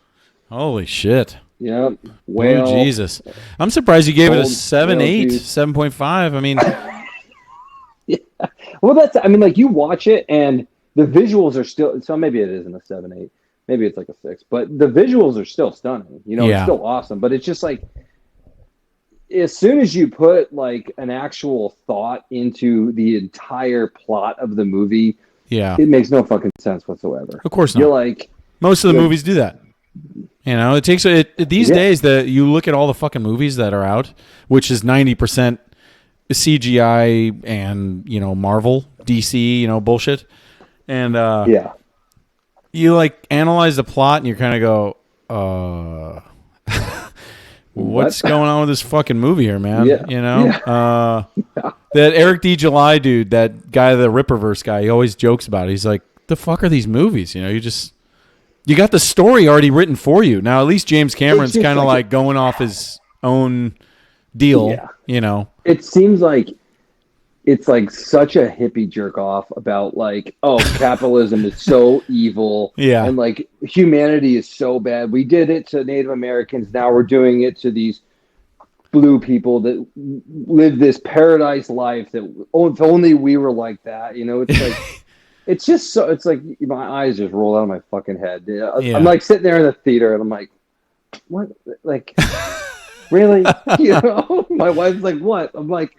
Holy shit. Yeah, whale. Oh, Jesus. I'm surprised you gave it a 7.8, 7.5. I mean, yeah. Well, like you watch it and the visuals are still, so maybe it isn't a 7.8. Maybe it's like a 6, but the visuals are still stunning. You know, It's still awesome, but it's just like, as soon as you put like an actual thought into the entire plot of the movie, it makes no fucking sense whatsoever. Of course not. You're like, most of the movies do that. You know, it takes these days that you look at all the fucking movies that are out, which is 90% CGI and, you know, Marvel, DC, you know, bullshit. And you like analyze the plot and you kind of go, what's going on with this fucking movie here, man? Yeah. You know, that Eric D. July dude, that guy, the Ripperverse guy, he always jokes about it. He's like, the fuck are these movies? You know, you got the story already written for you. Now, at least James Cameron's kind of like going off his own deal, you know. It seems like it's like such a hippie jerk off about like, oh, capitalism is so evil. Yeah. And like humanity is so bad. We did it to Native Americans. Now we're doing it to these blue people that live this paradise life that if only we were like that, you know, it's like, it's just so, it's like my eyes just roll out of my fucking head. Yeah. I'm like sitting there in the theater and I'm like, what? Like, really? You know, my wife's like, what? I'm like,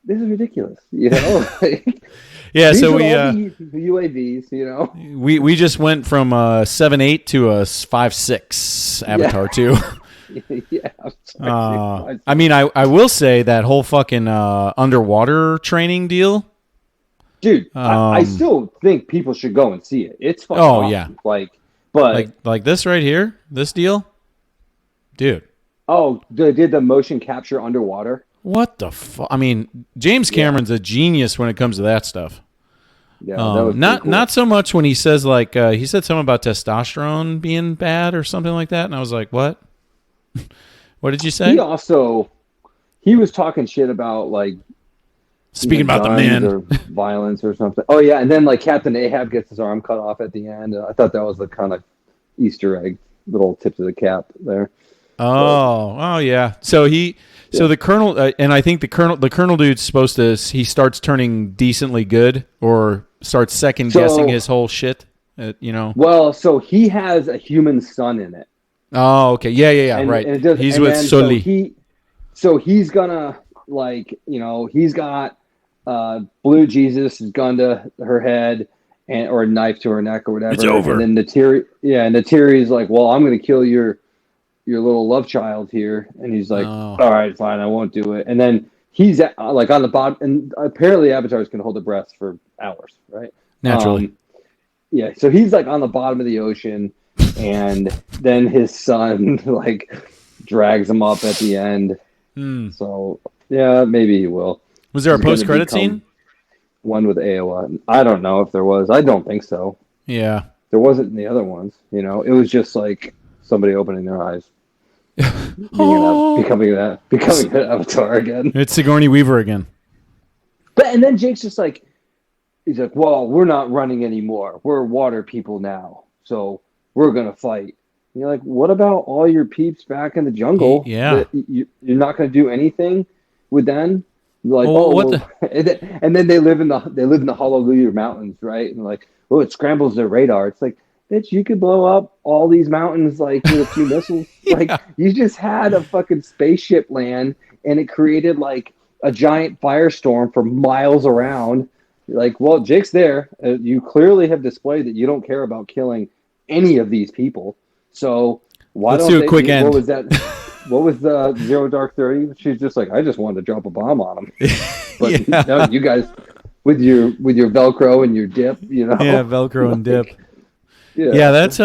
this is ridiculous. You know? Yeah. So we, UAVs, you know, we just went from a 7.8 to a 5.6 Avatar 2. Yeah. I mean, I will say that whole fucking underwater training deal. Dude, I still think people should go and see it. It's fucking awesome. Like this right here, this deal, dude. Oh, they did the motion capture underwater. What the fuck? I mean, James Cameron's a genius when it comes to that stuff. Yeah, that was not cool. not so much when he says like he said something about testosterone being bad or something like that, and I was like, what? What did you say? He was talking shit about like speaking about the men or violence or something. Oh yeah, and then like Captain Ahab gets his arm cut off at the end. I thought that was the kind of Easter egg, little tips of the cap there. Oh yeah. So the colonel, and I think the colonel dude's supposed to. He starts turning decently good, or starts second guessing his whole shit. Well, so he has a human son in it. Oh, okay. Yeah. Right. And it does, he's and with Sully. So he's gonna he's got Blue Jesus' gun to her head or a knife to her neck or whatever. It's over. And then Natiri's like, well, I'm gonna kill your little love child here, and he's like, all right, fine, I won't do it. And then he's like on the bottom, and apparently avatars can hold their breaths for hours, right? Naturally. Yeah, so he's like on the bottom of the ocean, and then his son like drags him up at the end. So yeah, maybe he will. Was there a post-credit scene? One with Aowa. I don't know if there was. I don't think so. Yeah, there wasn't in the other ones. It was just like somebody opening their eyes, becoming an avatar again. It's Sigourney Weaver again. And then Jake's just like, he's like, well, we're not running anymore. We're water people now, so we're gonna fight. And you're like, what about all your peeps back in the jungle? Yeah, you're not gonna do anything with them. Like, and then they live in the Hallelujah Mountains, right? And like, it scrambles their radar. It's like, bitch, you could blow up all these mountains like with a few missiles. Like, you just had a fucking spaceship land, and it created like a giant firestorm for miles around. You're like, well, Jake's there. You clearly have displayed that you don't care about killing any of these people. So let's do a quick end. What was that? What was the Zero Dark 30? She's just like, I just wanted to drop a bomb on him. But no, you guys with your Velcro and your dip, Yeah, Velcro and dip. Yeah, that's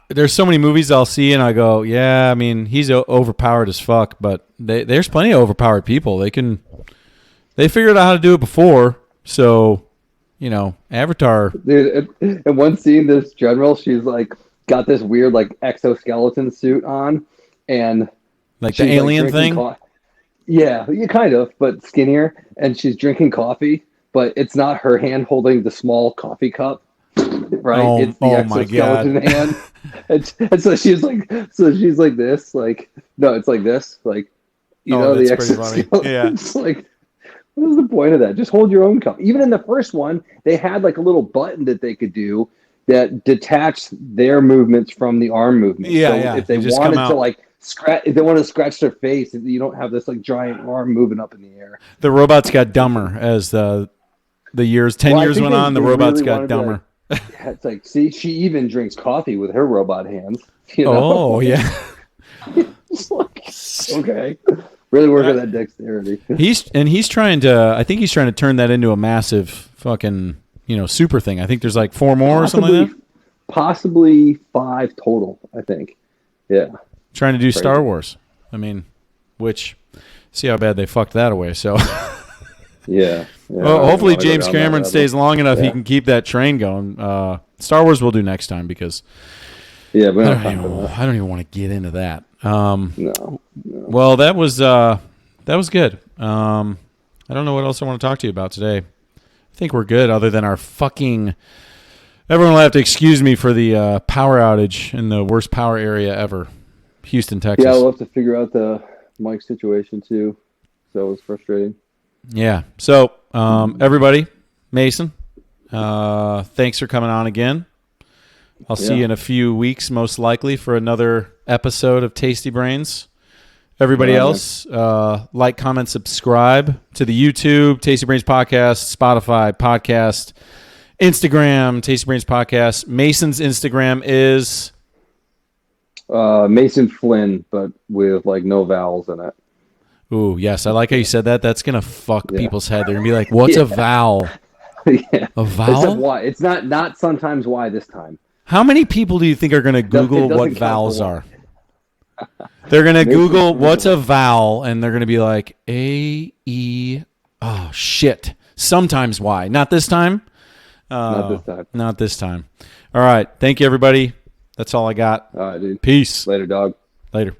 there's so many movies I'll see and I go, yeah, I mean, he's overpowered as fuck, but there's plenty of overpowered people. They figured out how to do it before, so Avatar. Dude, in one scene, this general, she's like got this weird like exoskeleton suit on, and like the alien thing. Yeah, kind of, but skinnier, and she's drinking coffee, but it's not her hand holding the small coffee cup. Right, it's the exoskeleton hand, and so she's like this, like no, it's like this, like the exoskeleton. Yeah, it's like, what is the point of that? Just hold your own cup. Even in the first one, they had like a little button that they could do that detached their movements from the arm movement. Yeah, so if they wanted to like if they wanted to scratch their face, you don't have this like giant arm moving up in the air. The robots got dumber as the years 10 years went on. The robots got dumber. Yeah, it's like, see, she even drinks coffee with her robot hands. Oh, yeah. Okay. Really working that dexterity. He's trying to. I think he's trying to turn that into a massive fucking super thing. I think there's like 4 more or something like that. Possibly 5 total. I think. Yeah. Trying to do Star Wars. I mean, which see how bad they fucked that away. So. Yeah. Well, hopefully James Cameron stays long enough he can keep that train going. Star Wars we'll do next time because I don't even want to get into that. No. Well, that was good. I don't know what else I want to talk to you about today. I think we're good other than our fucking everyone will have to excuse me for the power outage in the worst power area ever. Houston, Texas. Yeah, we'll have to figure out the mic situation too. So it was frustrating. Yeah. So, everybody, Mason, thanks for coming on again. I'll see you in a few weeks, most likely, for another episode of Tasty Brains. Everybody else, like, comment, subscribe to the YouTube, Tasty Brains Podcast, Spotify Podcast, Instagram, Tasty Brains Podcast. Mason's Instagram is... Mason Flynn, but with, like, no vowels in it. Ooh, yes. I like how you said that. That's going to fuck people's head. They're going to be like, what's a vowel? Yeah. A vowel? It's Y. It's not sometimes Y this time. How many people do you think are going to Google what vowels are? They're going to Make Google it what's a real. vowel, and they're going to be like, A, E, oh, shit. Sometimes Y. Not this time. Not this time. Not this time. All right. Thank you, everybody. That's all I got. All right, dude. Peace. Later, dog. Later.